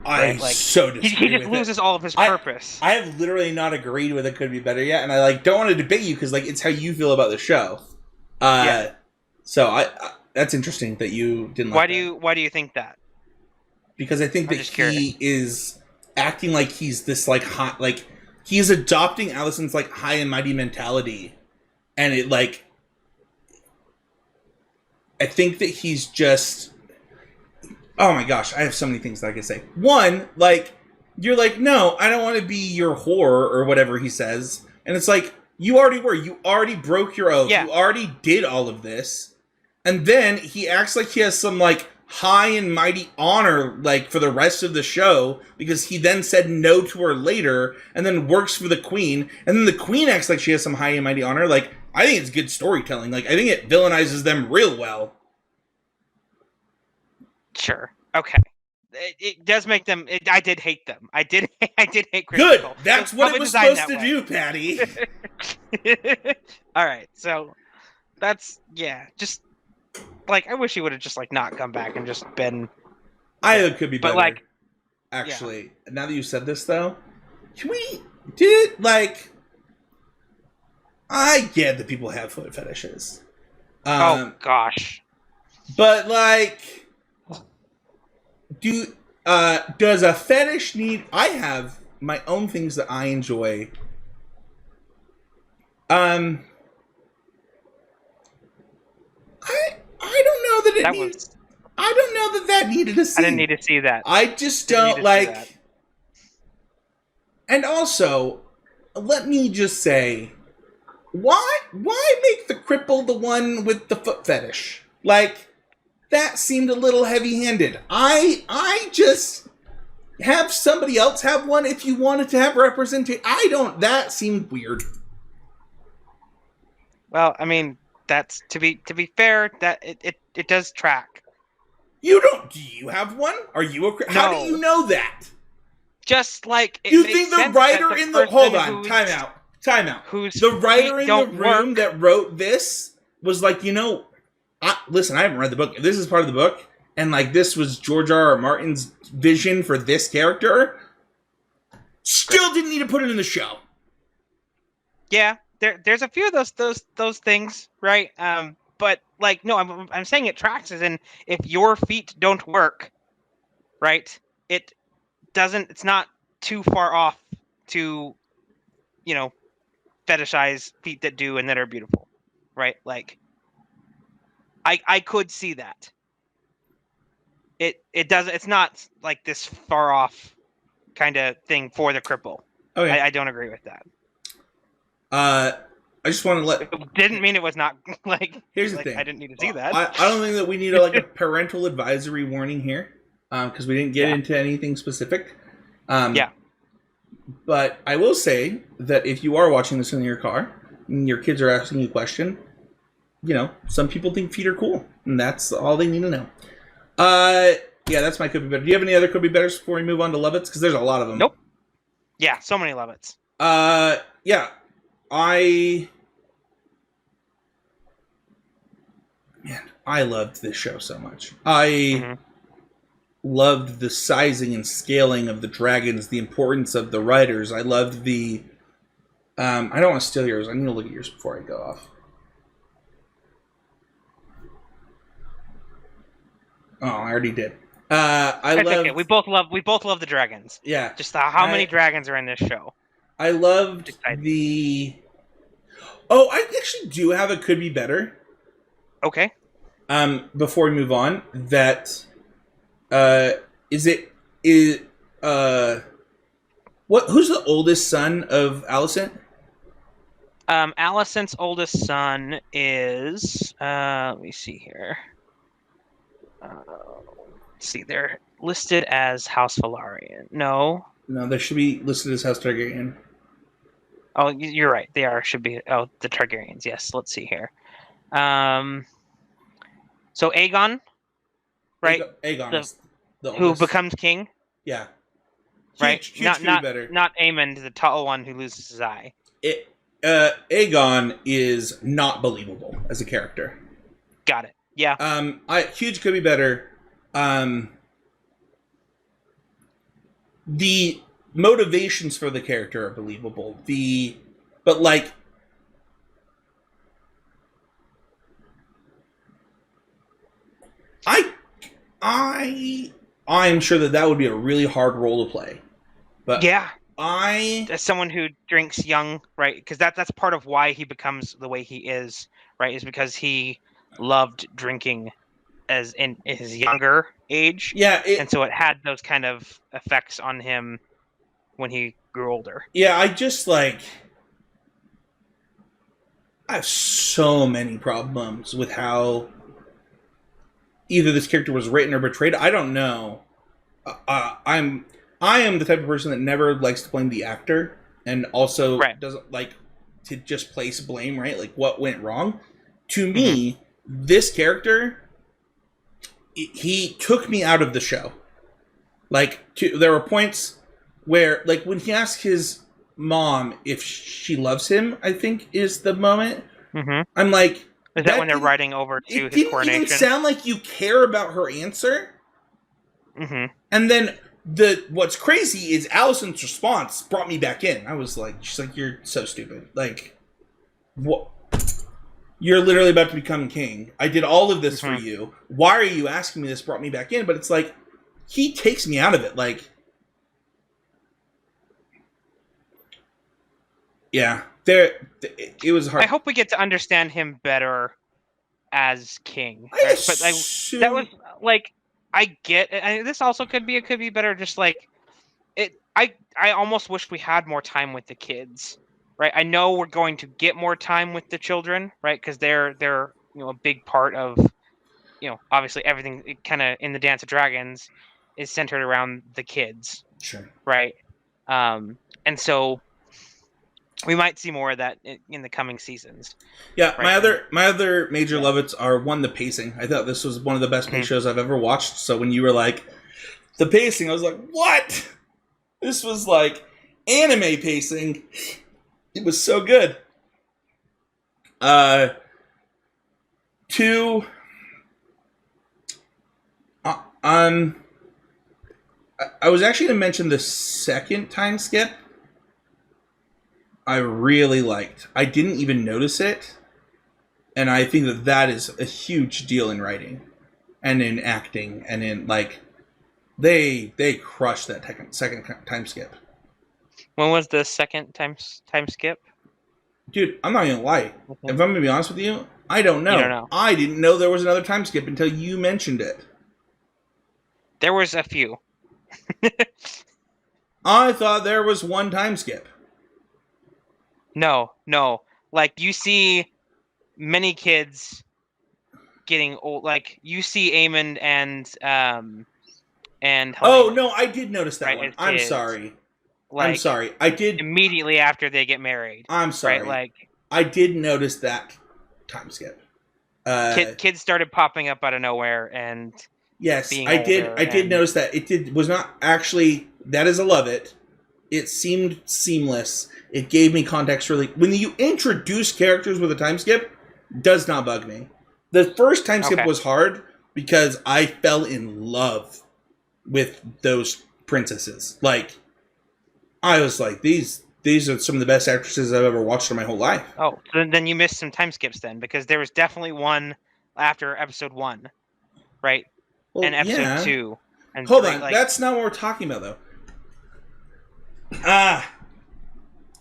I like, so disagree. He just loses all of his purpose. I have literally not agreed with it could be better yet, and I like don't want to debate you because like it's how you feel about the show. Yeah. So I that's interesting that you didn't. Why do you think that? Because I think that he is acting like he's this like hot, like he's adopting Alicent's like high and mighty mentality, and it like I think that he's just. Oh my gosh, I have so many things that I could say. One, like, you're like, no, I don't want to be your whore or whatever he says. And it's like, you already were. You already broke your oath. Yeah. You already did all of this. And then he acts like he has some, like, high and mighty honor, like, for the rest of the show because he then said no to her later and then works for the queen. And then the queen acts like she has some high and mighty honor. Like, I think it's good storytelling. Like, I think it villainizes them real well. Sure. Okay. It does make them. I did hate them. I did hate Kristen Good. Cole. That's what it was supposed to do, Patty. All right. So that's just like I wish he would have just like not come back and just been. It could be better. But like, actually, now that you said this though, did it like? I get that people have foot fetishes. Oh gosh. But like. Does a fetish need? I have my own things that I enjoy. I don't know that it needs. I don't know that needed a scene. I didn't need to see that. I just don't like. And also, let me just say, why make the cripple the one with the foot fetish? Like. That seemed a little heavy-handed. I just have somebody else have one if you wanted to have representation. That seemed weird. Well, I mean, that's to be fair, that it does track. Do you have one? Are you a? No. How do you know that? Just like you think the writer in the hold on, time out. The writer in the room that wrote this was like, listen, I haven't read the book. This is part of the book, and like this was George R. R. Martin's vision for this character. Still didn't need to put it in the show. Yeah, there's a few of those things, right? But like, no, I'm saying it tracks as in if your feet don't work, right? It doesn't. It's not too far off to, fetishize feet that do and that are beautiful, right? Like, I could see that. It doesn't. It's not like this far off kind of thing for the cripple. Okay. I don't agree with that. I just want to let. It didn't mean it was not like. Here's the thing. I didn't need to see that. I don't think that we need a parental advisory warning here, because we didn't get into anything specific. Yeah. But I will say that if you are watching this in your car and your kids are asking you a question, some people think feet are cool, and that's all they need to know. Yeah, that's my could be better. Do you have any other could be betters before we move on to Lovitz? Because there's a lot of them. Nope. Yeah, so many Lovitz. Yeah, I loved this show so much. I loved the sizing and scaling of the dragons, the importance of the riders. I loved the. I don't want to steal yours. I need to look at yours before I go off. Oh, I already did. Okay. We both love the dragons. Yeah. Just how many dragons are in this show? I loved the. Oh, I actually do have a could be better. Okay. Before we move on, that who's the oldest son of Alicent? Alicent's oldest son is let me see here. Let's see, they're listed as House Velaryon. No, they should be listed as House Targaryen. Oh, you're right. They should be. Oh, the Targaryens. Yes. Let's see here. So Aegon, right? Aegon is the who becomes king. Yeah. Right. Huge not Aemond, the tall one who loses his eye. Aegon is not believable as a character. Got it. Yeah. Huge could be better. The motivations for the character are believable. But like, I'm sure that would be a really hard role to play. But yeah, as someone who drinks young, right? Because that's part of why he becomes the way he is, right? Is because he loved drinking as in his younger age. Yeah, and so it had those kind of effects on him when he grew older. Yeah, I have so many problems with how either this character was written or portrayed. I don't know. I am the type of person that never likes to blame the actor, and also doesn't like to just place blame, right? Like what went wrong. To me, this character, he took me out of the show. Like, there were points where, like, when he asked his mom if she loves him, I think is the moment. I'm like, is that when they're riding over to his coronation? It didn't even sound like you care about her answer. And then what's crazy is Alicent's response brought me back in. I was like, she's like, you're so stupid. Like, what? You're literally about to become king. I did all of this for you. Why are you asking me this? Brought me back in. But it's like, he takes me out of it. Like, yeah, it was hard. I hope we get to understand him better as king. Right? But that was like, I get it. This also could be better. Just like it, I almost wish we had more time with the kids. Right, I know we're going to get more time with the children, right? Because they're a big part of, obviously everything kind of in the Dance of Dragons is centered around the kids. Sure. Right, and so we might see more of that in the coming seasons. Yeah, right? my other major Lovitz are the pacing. I thought this was one of the best paced shows I've ever watched. So when you were like, the pacing, I was like, what? This was like anime pacing. It was so good. Two. I was actually going to mention the second time skip. I really liked. I didn't even notice it, and I think that that is a huge deal in writing, and in acting, and in like they crushed that second time skip. When was the second time skip? Dude, I'm not gonna lie. If I'm gonna be honest with you, I don't know. You don't know. I didn't know there was another time skip until you mentioned it. There was a few. I thought there was one time skip. No. Like, you see many kids getting old. Like, you see Eamon and Helena, oh no, I did notice that one. I'm kids. sorry. Like, I'm sorry. I did immediately after they get married. I'm sorry. Right? Like, I did notice that time skip. Kids started popping up out of nowhere and yes, I did. I did notice that it was not actually. That is a love it. It seemed seamless. It gave me context. Really, when you introduce characters with a time skip, does not bug me. The first time skip was hard because I fell in love with those princesses. Like, I was like, these are some of the best actresses I've ever watched in my whole life. Oh, so then you missed some time skips then, because there was definitely one after episode 1, right? Well, and episode 2. And hold 3, on, like, that's not what we're talking about, though.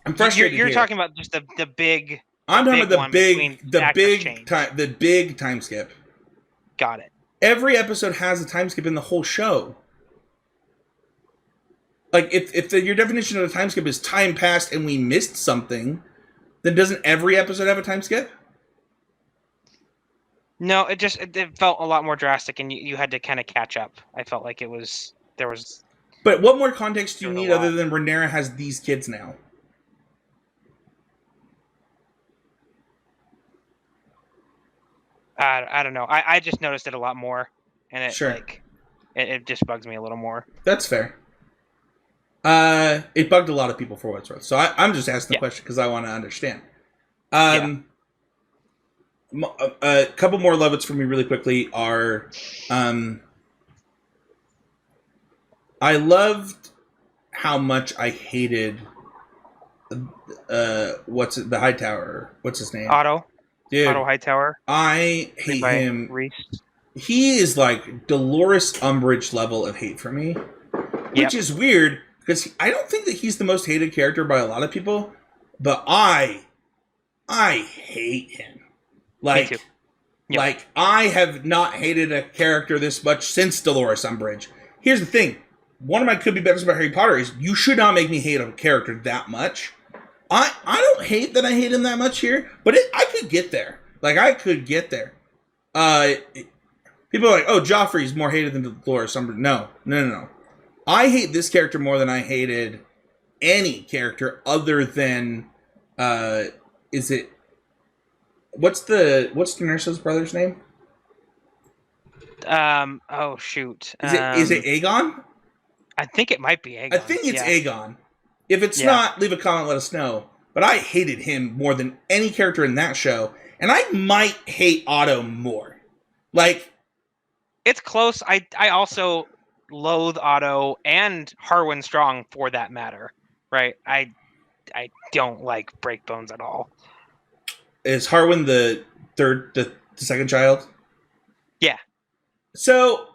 I'm frustrated. You're talking about just the big. I'm talking about the big time skip. Got it. Every episode has a time skip in the whole show. Like, if your definition of a time skip is time passed and we missed something, then doesn't every episode have a time skip? No, it felt a lot more drastic, and you had to kind of catch up. I felt like there was. But what more context do you need other than Rhaenyra has these kids now? I don't know. I just noticed it a lot more, and it just bugs me a little more. That's fair. It bugged a lot of people for what it's worth. So I'm just asking the question because I want to understand. A couple more love-its for me really quickly are, I loved how much I hated, the Hightower? What's his name? Otto. Dude, Otto Hightower. I hate him. Reese. He is like Dolores Umbridge level of hate for me, which is weird because I don't think that he's the most hated character by a lot of people, but I hate him. Like, me too. Like, I have not hated a character this much since Dolores Umbridge. Here's the thing. One of my could be betters about Harry Potter is you should not make me hate a character that much. I don't hate that I hate him that much here, but I could get there. Like, I could get there. People are like, oh, Joffrey's more hated than Dolores Umbridge. No. I hate this character more than I hated any character other than, what's Daenerys' brother's name? Oh, shoot. Is it Aegon? I think it might be Aegon. I think it's Aegon. If it's not, leave a comment, let us know. But I hated him more than any character in that show. And I might hate Otto more. Like, it's close. I also loathe Otto and Harwin Strong for that matter. Right? I don't like Breakbones at all. Is Harwin the second child? Yeah. So,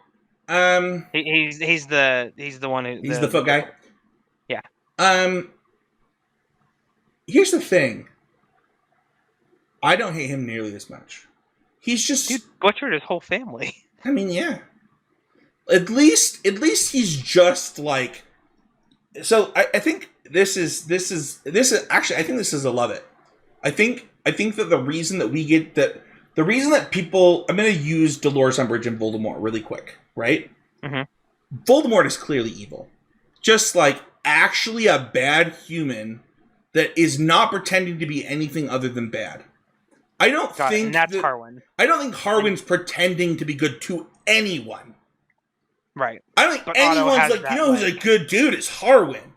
he's the one who he's the foot guy. Yeah. Here's the thing. I don't hate him nearly as much. He's just butchered his whole family. I mean, yeah. At least he's just like. So I think this is actually I think this is a love it. I think that the reason that we get that the reason that people I'm going to use Dolores Umbridge and Voldemort really quick, right? Mm-hmm. Voldemort is clearly evil, just like actually a bad human that is not pretending to be anything other than bad. I don't think that's Harwin. I don't think Harwin's pretending to be good to anyone. Right. I don't think anyone's like, who's a good dude is Harwin.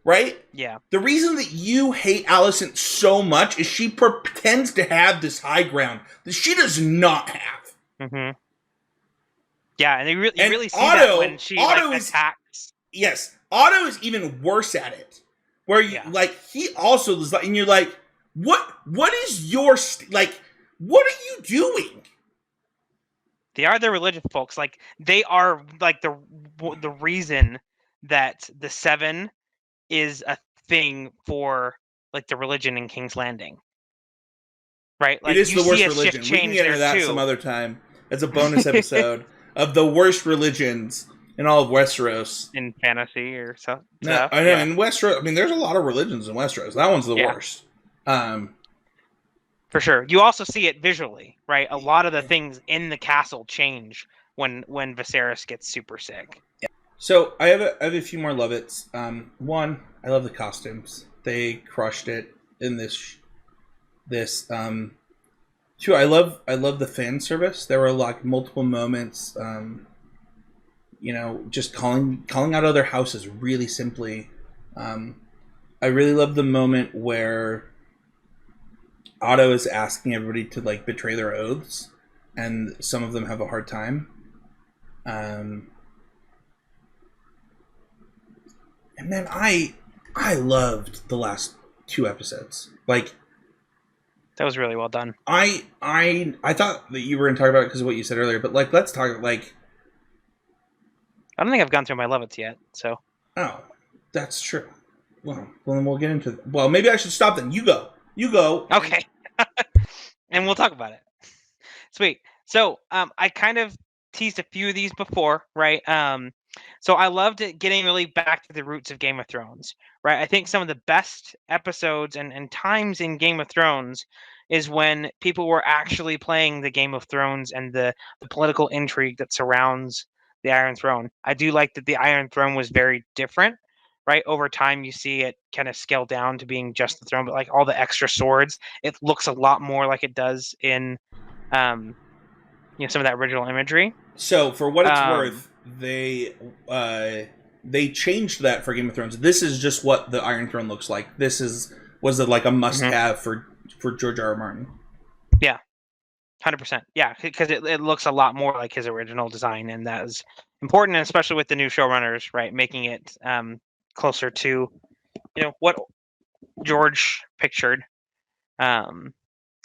right? Yeah. The reason that you hate Alicent so much is she pretends to have this high ground that she does not have. Mm-hmm. Yeah, and you really see Otto, that when she Otto attacks. Yes, Otto is even worse at it. Where you he also is like, and you're like, what is your what are you doing? They are the religious folks. Like, they are like the reason that the Seven is a thing for like the religion in King's Landing. Right? Like, It is you the see worst a shift religion. We can change get into there that too. some other time. As a bonus episode of the worst religions in all of Westeros. In fantasy or stuff. No, I know, in Westeros, I mean, there's a lot of religions in Westeros. That one's the worst. For sure. You also see it visually, right? A lot of the things in the castle change when Viserys gets super sick. Yeah. So I have a few more love-its. One, I love the costumes. They crushed it in this. Two, I love the fan service. There were like multiple moments. Just calling out other houses really simply. I really love the moment where Otto is asking everybody to like betray their oaths, and some of them have a hard time. And then I loved the last 2 episodes. Like, that was really well done. I thought that you were going to talk about it because of what you said earlier, but like, let's talk like. I don't think I've gone through my love-its yet, so. Oh, that's true. Well, then we'll get into. Well, maybe I should stop then. You go. Okay. And we'll talk about it. Sweet. So, I kind of teased a few of these before, right? So I loved it getting really back to the roots of Game of Thrones, right? I think some of the best episodes and times in Game of Thrones is when people were actually playing the Game of Thrones and the political intrigue that surrounds the Iron Throne. I do like that the Iron Throne was very different, right? Over time, you see it kind of scale down to being just the throne, but like all the extra swords, it looks a lot more like it does in some of that original imagery. So for what it's worth, they changed that for Game of Thrones. This is just what the Iron Throne looks like. Was it like a must-have for George R. R. Martin? Yeah, 100%. Yeah, because it looks a lot more like his original design, and that is important, especially with the new showrunners, right? Making it closer to what George pictured.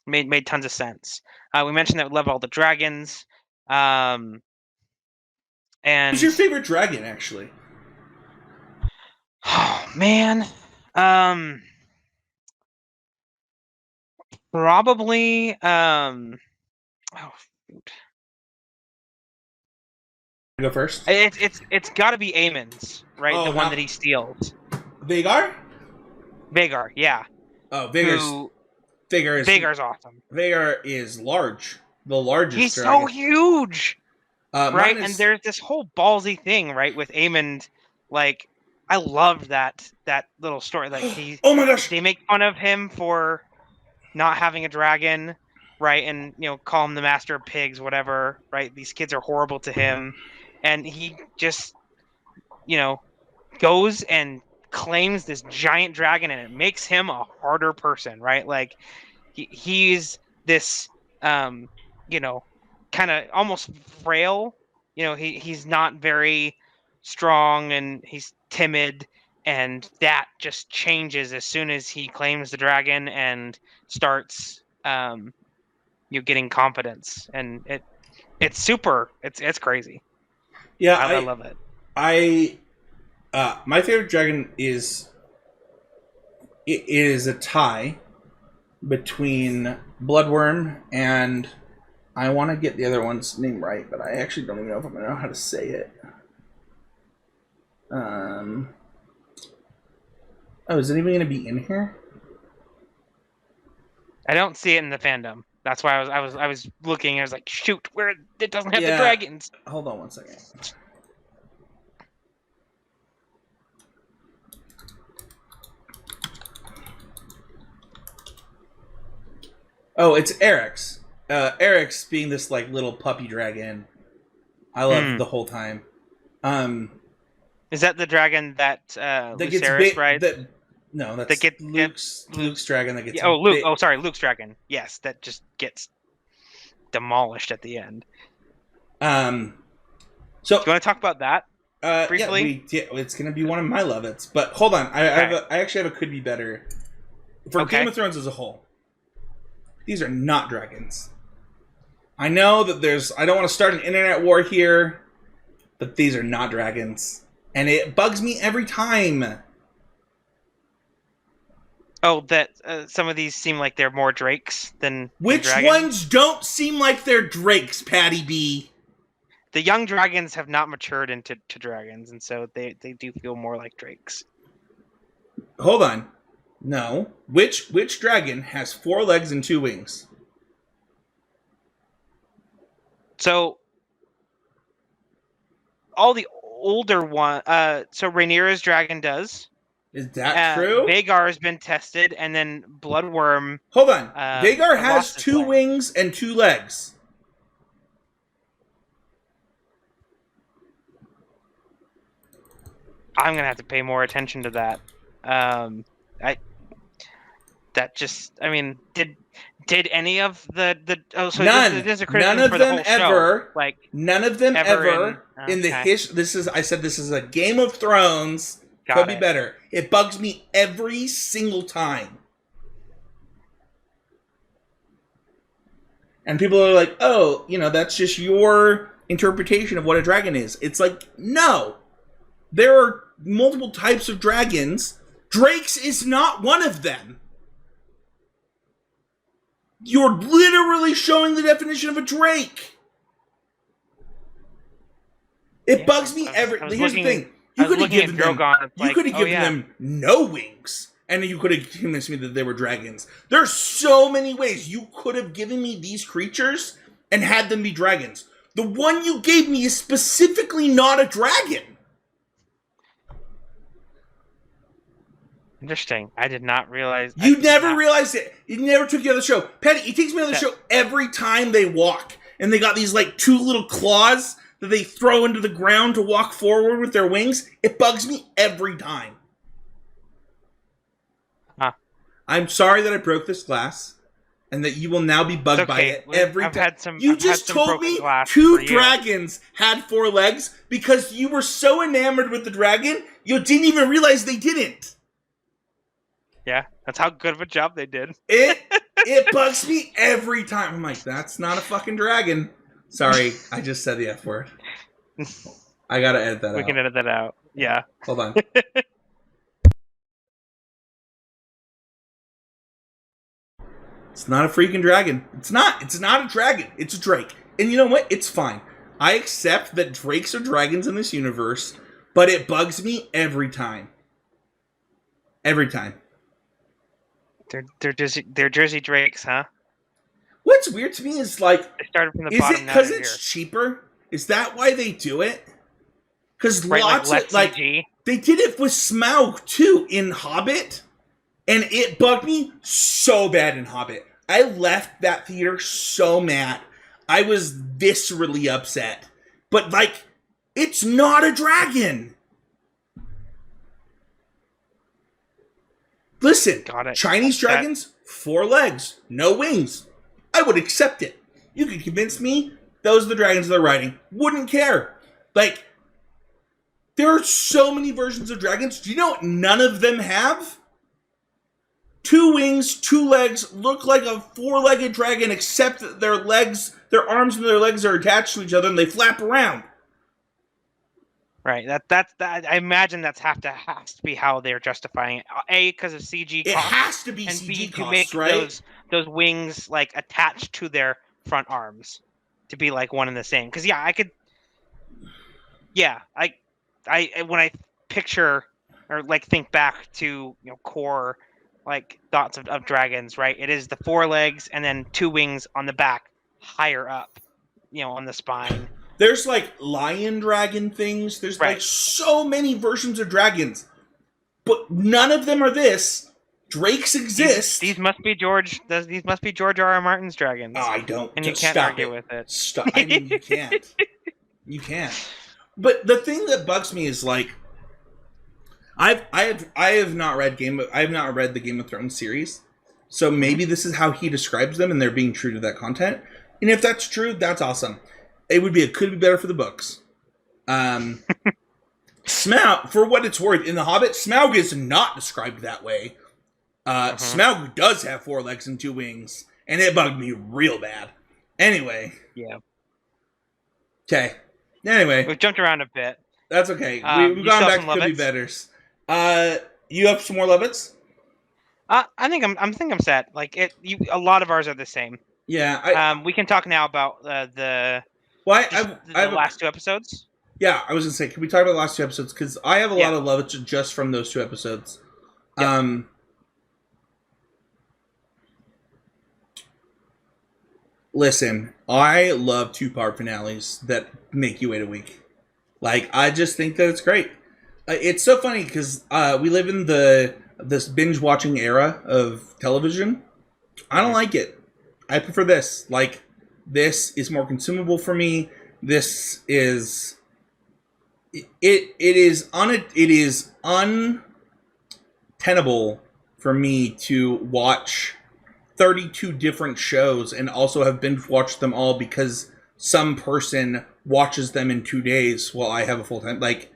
Made tons of sense. We mentioned that we love all the dragons. And who's your favorite dragon, actually? Oh man, probably oh shoot. Go first. It's got to be Aemon's, right? Oh, the one that he steals. Vhagar, yeah. Oh, Vhagar's awesome. Vhagar is large, the largest. He's dragon. So huge, right? And there's this whole ballsy thing, right, with Aemon. Like, I loved that little story. Like, oh my gosh, they make fun of him for not having a dragon, right? And call him the master of pigs, whatever, right? These kids are horrible to him, and he just goes and claims this giant dragon, and it makes him a harder person, right? Like, he's this kind of almost frail, he's not very strong, and he's timid, and that just changes as soon as he claims the dragon and starts getting confidence, and it's super, it's crazy. Yeah, I love it. My favorite dragon is a tie between Bloodworm and, I want to get the other one's name right, but I actually don't even know if I'm going to know how to say it. Is it even going to be in here? I don't see it in the fandom. That's why I was looking. I was like, shoot, where it doesn't have the dragons. Hold on one second. Oh, it's Eric's. Eric's being this like little puppy dragon. I love the whole time. Is that the dragon that Lucerys rides? No, that's Luke's dragon that gets. Luke. Oh, sorry, Luke's dragon. Yes, that just gets demolished at the end. So do you want to talk about that briefly? Yeah, it's going to be one of my love-its. But hold on, I actually have a could be better for Game of Thrones as a whole. These are not dragons. I know that I don't want to start an internet war here, but these are not dragons, and it bugs me every time. Oh, that some of these seem like they're more drakes than Which dragons? Ones don't seem like they're drakes, Patty B? The young dragons have not matured into dragons, and so they do feel more like drakes. Hold on. No. Which dragon has 4 legs and 2 wings? So all the older one. So Rhaenyra's dragon does. Is that true? Vhagar has been tested, and then Bloodworm. Hold on. Vhagar has 2 wings and 2 legs. I'm gonna have to pay more attention to that. Did any of the none? This is a none of for them the whole ever. Show. None of them ever in the history. This is a Game of Thrones. Could be better. It bugs me every single time. And people are like, "Oh, that's just your interpretation of what a dragon is." It's like, no. There are multiple types of dragons. Drakes is not one of them. You're literally showing the definition of a drake. It bugs me Here's the thing. You could have given them no wings, and you could have convinced me that they were dragons. There's so many ways you could have given me these creatures and had them be dragons. The one you gave me is specifically not a dragon. Interesting. I did not realize. You never realized it. You never took the other show. Petty, he takes me on the show every time they walk. And they got these 2 little claws that they throw into the ground to walk forward with their wings. It bugs me every time. Huh. I'm sorry that I broke this glass. And that you will now be bugged by it every time. You just told me 2 dragons had 4 legs because you were so enamored with the dragon, you didn't even realize they didn't. Yeah, that's how good of a job they did. It bugs me every time. I'm like, that's not a fucking dragon. Sorry, I just said the F word. I gotta edit that out. We can edit that out. Yeah. Hold on. It's not a freaking dragon. It's not a dragon. It's a drake. And you know what? It's fine. I accept that drakes are dragons in this universe, but it bugs me every time. Every time. They're Jersey Drakes, huh? What's weird to me is they started from the bottom. Is it because it's cheaper? Is that why they do it? Because lots of they did it with Smaug too in Hobbit, and it bugged me so bad in Hobbit. I left that theater so mad. I was viscerally upset. But it's not a dragon. Listen, Chinese dragons, 4 legs, no wings. I would accept it. You could convince me those are the dragons they're riding. Wouldn't care. There are so many versions of dragons. Do you know what none of them have? 2 wings, 2 legs, look like a 4-legged dragon, except that their arms and their legs are attached to each other and they flap around. Right. That's I imagine has to be how they're justifying it. A, because of CG costs. It has to be and CG B, costs, to make right? those wings attached to their front arms to be one and the same. Because I could. Yeah, I when I picture or think back to core thoughts of dragons, right? It is the 4 legs and then 2 wings on the back, higher up, on the spine. There's lion dragon things. There's so many versions of dragons, but none of them are this. Drakes exist. These must be George. These must be George R. R. Martin's dragons. Oh, I don't. And you can't argue with it. Stop. I mean, you can't. You can't. But the thing that bugs me is I have not read the Game of Thrones series, so maybe this is how he describes them, and they're being true to that content. And if that's true, that's awesome. It could be better for the books. Smaug, for what it's worth, in The Hobbit, Smaug is not described that way. Smaug does have 4 legs and 2 wings, and it bugged me real bad. Anyway. Yeah. Okay. Anyway. We've jumped around a bit. That's okay. We've gone back to Could Be Betters. You have some more Levitts? I think I'm set. Like a lot of ours are the same. Yeah. We can talk now about the last 2 episodes. Yeah, I was gonna say, can we talk about the last 2 episodes? Because I have a lot of Levitts just from those 2 episodes. Yep. Listen, I love 2-part finales that make you wait a week. Like, I just think that it's great. It's so funny because we live in this binge watching era of television. I don't like it. I prefer this. Like, this is more consumable for me. This is it is untenable for me to watch 32 different shows and also have binge watched them all because some person watches them in 2 days while I have a full time. Like,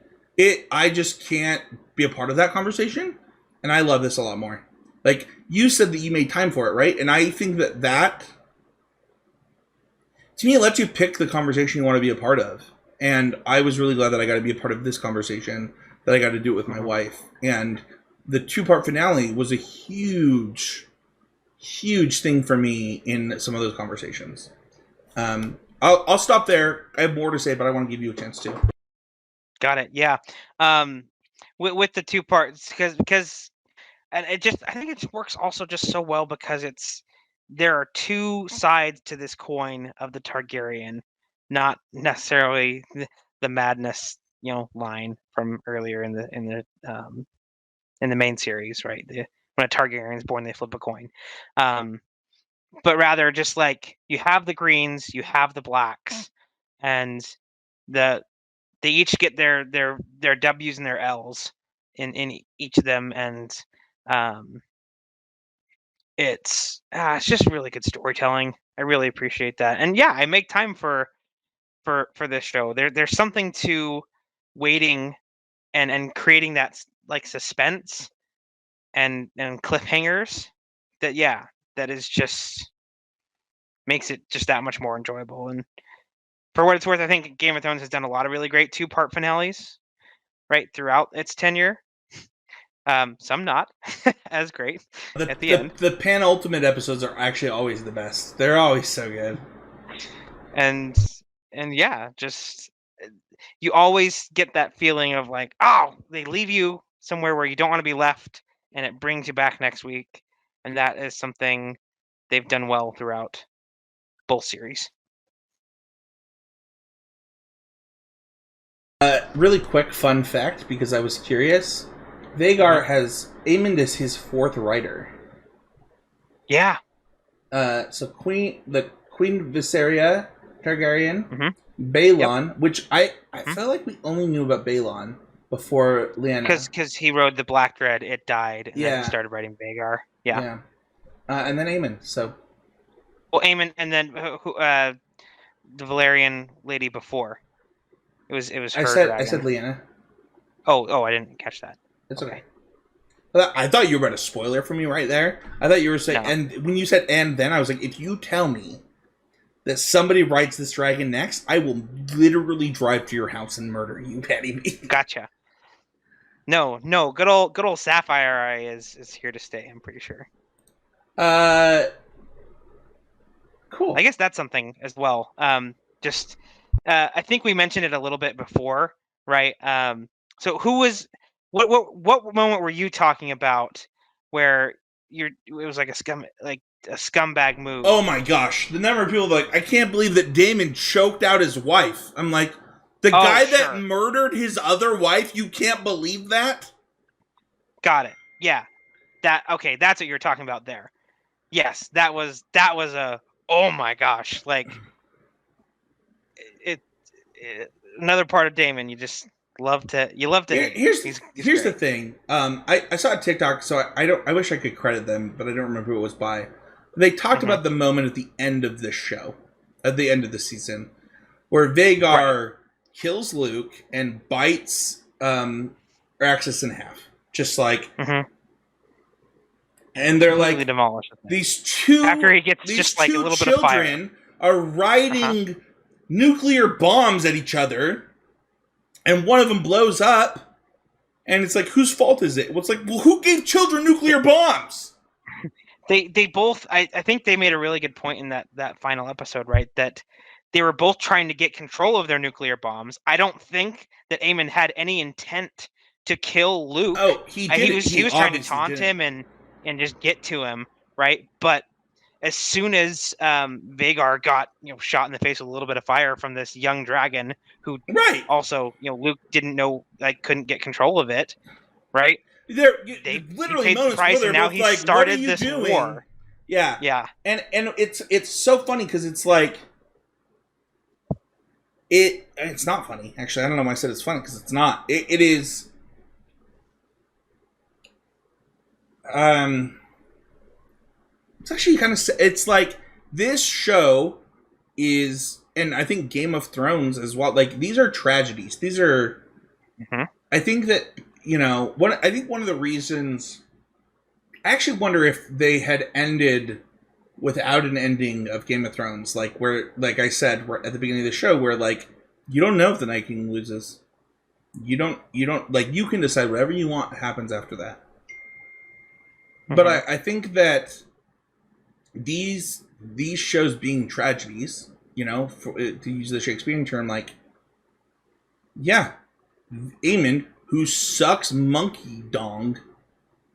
I just can't be a part of that conversation. And I love this a lot more. Like, you said that you made time for it, right? And I think that to me, it lets you pick the conversation you want to be a part of. And I was really glad that I got to be a part of this conversation, that I got to do it with my wife. And the 2-part finale was a huge thing for me in some of those conversations. I'll stop there. I have more to say, but I want to give you a chance to. Got it. Yeah. With the 2 parts, because and I think it works also just so well because there are 2 sides to this coin of the Targaryen, not necessarily the madness, line from earlier in the main series, right? When a Targaryen is born, they flip a coin. But rather just like you have the greens, you have the blacks, and they each get their W's and their L's in each of them, and it's just really good storytelling. I really appreciate that, and yeah, I make time for this show. There's something to waiting and creating that like suspense and cliffhangers that is just makes it just that much more enjoyable. And for what it's worth, I think Game of Thrones has done a lot of really great 2-part finales, right, throughout its tenure. Some not as great at the end. The penultimate episodes are actually always the best. They're always so good. And yeah, just you always get that feeling of like, oh, they leave you somewhere where you don't want to be left, and it brings you back next week. And that is something they've done well throughout both series. Really quick fun fact, because I was curious. Vhagar has Aemond as his 4th writer. Yeah. So Queen Viseria Targaryen, Balon, which I felt like we only knew about Balon before Lyanna. Because he wrote the Black Dread, it died, and then he started writing Vhagar. Yeah. And then Aemond. So. Well, Aemond, and then the Valyrian lady before. It was her. I said Lyanna. Oh, I didn't catch that. It's okay. I thought you read a spoiler for me right there. I thought you were saying, and when you said "and then," I was like, if you tell me that somebody writes this dragon next, I will literally drive to your house and murder you, Paddy. Gotcha. No, good old Sapphire Eye is here to stay. I'm pretty sure. Cool. I guess that's something as well. I think we mentioned it a little bit before, right? So what moment were you talking about where it was like a scumbag move? Oh my gosh, the number of people like, I can't believe that Daemon choked out his wife. I'm like, the guy that murdered his other wife, you can't believe that? Got it. Yeah. That's what you're talking about there. Yes, that was a, oh my gosh, like it another part of Daemon, you just love to hate. Here's He's the great. thing. I saw a TikTok, so I wish I could credit them, but I don't remember who it was by. They talked about the moment at the end of this show, at the end of the season, where Vagar kills Luke and bites Raxus in half, just like. And they're completely like, demolished these two after he gets just like a little bit of fire. Are riding nuclear bombs at each other, and one of them blows up, and it's like, whose fault is it? Well, it's like, well, who gave children nuclear bombs? They both, I think they made a really good point in that final episode, right? That they were both trying to get control of their nuclear bombs. I don't think that Eamon had any intent to kill Luke. Oh, he did. He was trying to taunt him and just get to him, right? But as soon as Vagar got shot in the face with a little bit of fire from this young dragon, who also Luke didn't know, like, couldn't get control of it, right? They literally paid the price, and now he like, started this war. Yeah. And it's so funny because it's like it's not funny. Actually, I don't know why I said it's funny, because it's not. It is. It's actually kind of. It's like this show is, and I think Game of Thrones as well. Like, these are tragedies. These are. I think that I think one of the reasons. I actually wonder if they had ended without an ending of Game of Thrones, like where, like I said at the beginning of the show, where like you don't know if the Night King loses. You don't like, you can decide whatever you want happens after that. But I think that these shows being tragedies, to use the Shakespearean term, like, yeah, Aemon, who sucks monkey dong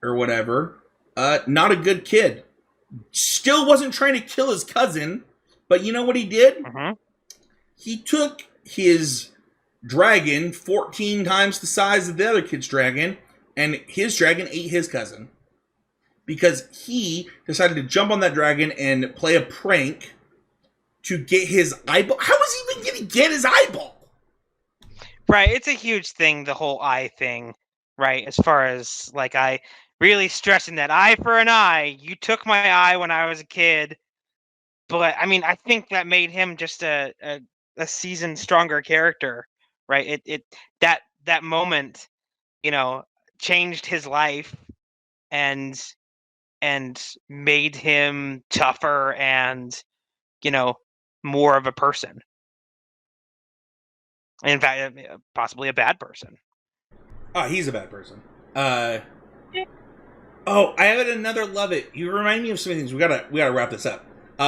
or whatever, not a good kid. Still wasn't trying to kill his cousin, but you know what he did? He took his dragon 14 times the size of the other kid's dragon, and his dragon ate his cousin. Because he decided to jump on that dragon and play a prank to get his eyeball. How was he even going to get his eyeball? Right, it's a huge thing, the whole eye thing, right? As far as, like, I really stressing that eye for an eye. You took my eye when I was a kid. But, I mean, I think that made him just a seasoned, stronger character, right? That moment, changed his life and made him tougher and more of a person. In fact, possibly a bad person. Oh, he's a bad person. Oh, I have another love it. You remind me of some things. We gotta wrap this up.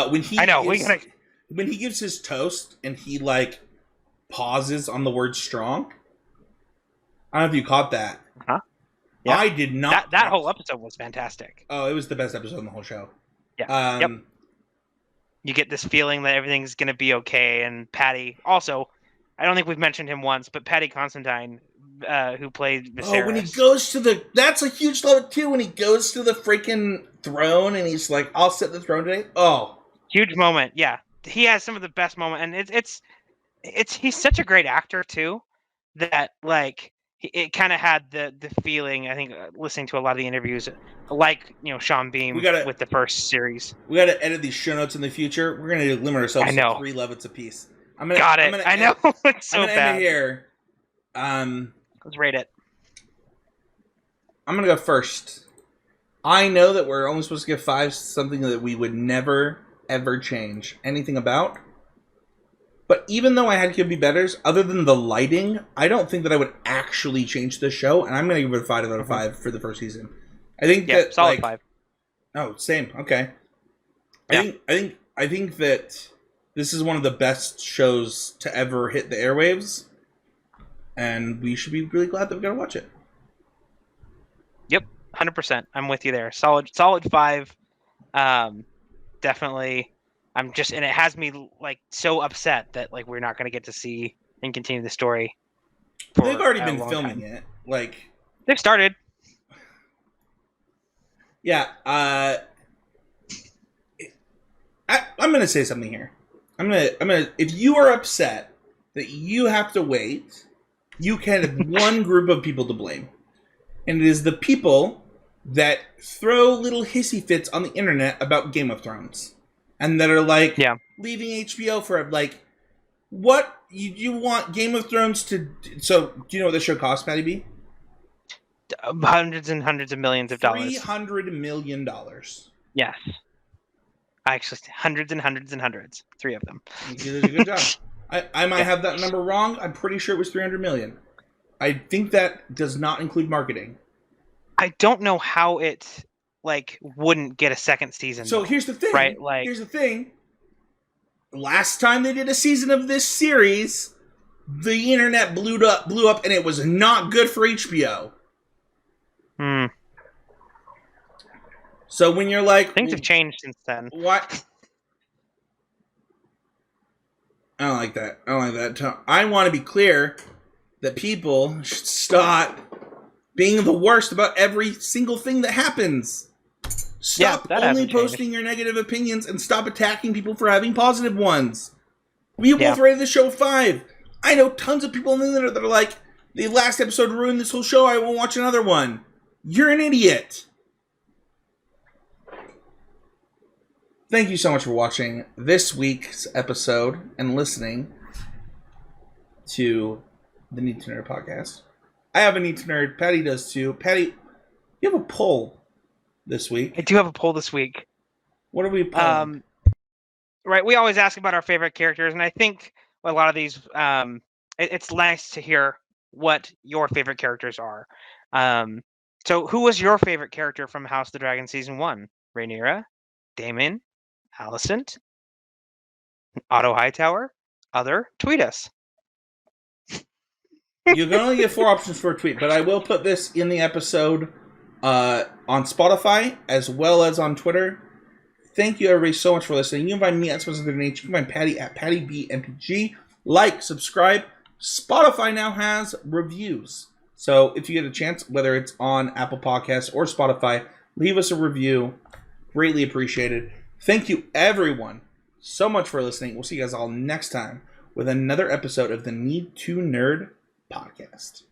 When he gives his toast and he like pauses on the word strong. I don't know if you caught that. Yeah. I did not. That whole episode was fantastic. Oh, it was the best episode in the whole show. Yeah. Yep. You get this feeling that everything's going to be okay. And Paddy, also, I don't think we've mentioned him once, but Paddy Considine, who played Viserys. Oh, when he goes to that's a huge love too. When he goes to the freaking throne and he's like, "I'll set the throne today." Oh, huge moment. Yeah, he has some of the best moments, and he's such a great actor too. That, like, it kind of had the feeling, I think, listening to a lot of the interviews, like Sean Bean with the first series. We got to edit these show notes in the future. We're gonna limit ourselves to 3 love-it's a piece. I know. It's so bad. End it here. Let's rate it. I'm gonna go first. I know that we're only supposed to give 5, something that we would never ever change anything about. But even though I had to be better, other than the lighting, I don't think that I would actually change the show, and I'm going to give it a 5 out of 5 for the first season. I think that solid 5. Oh, same. Okay. I think that this is one of the best shows to ever hit the airwaves, and we should be really glad that we got to watch it. Yep, 100%. I'm with you there. Solid 5. Definitely. And it has me like so upset that like we're not going to get to see and continue the story. They've already been filming it. Like, they've started. Yeah. I'm going to say something here. I'm going to. If you are upset that you have to wait you can have one group of people to blame. And it is the people that throw little hissy fits on the internet about Game of Thrones. And that are like, leaving HBO for, like, what? You want Game of Thrones to... So, do you know what the show cost, Patty B? Hundreds and hundreds of millions of dollars. $300 million. Yes. Actually, hundreds and hundreds and hundreds. 3 of them. You did a good job. I might have that number wrong. I'm pretty sure it was $300 million. I think that does not include marketing. I don't know how it, like, wouldn't get a second season. So here's the thing. Right? Like, here's the thing. Last time they did a season of this series, the internet blew up, and it was not good for HBO. So when you're like... Things have changed since then. What? I don't like that. I want to be clear that people should stop being the worst about every single thing that happens. Stop only posting your negative opinions and stop attacking people for having positive ones. We both rated the show 5. I know tons of people on the internet that are like, the last episode ruined this whole show, I won't watch another one. You're an idiot. Thank you so much for watching this week's episode and listening to the Need to Nerd podcast. I have a Need to Nerd. Patty does too. Patty, you have a poll this week. I do have a poll this week. What are we polling? Right, we always ask about our favorite characters, and I think a lot of these, it's nice to hear what your favorite characters are. So who was your favorite character from House of the Dragon Season 1? Rhaenyra? Daemon? Alicent? Otto Hightower? Other? Tweet us. You can only get 4 options for a tweet, but I will put this in the episode on Spotify as well as on Twitter. Thank you, everybody, so much for listening. You can find me at Spencer You can find Patty at PattyBMPG. Like, subscribe. Spotify now has reviews. So if you get a chance, whether it's on Apple Podcasts or Spotify, leave us a review. Greatly appreciated. Thank you, everyone, so much for listening. We'll see you guys all next time with another episode of the Need to Nerd podcast.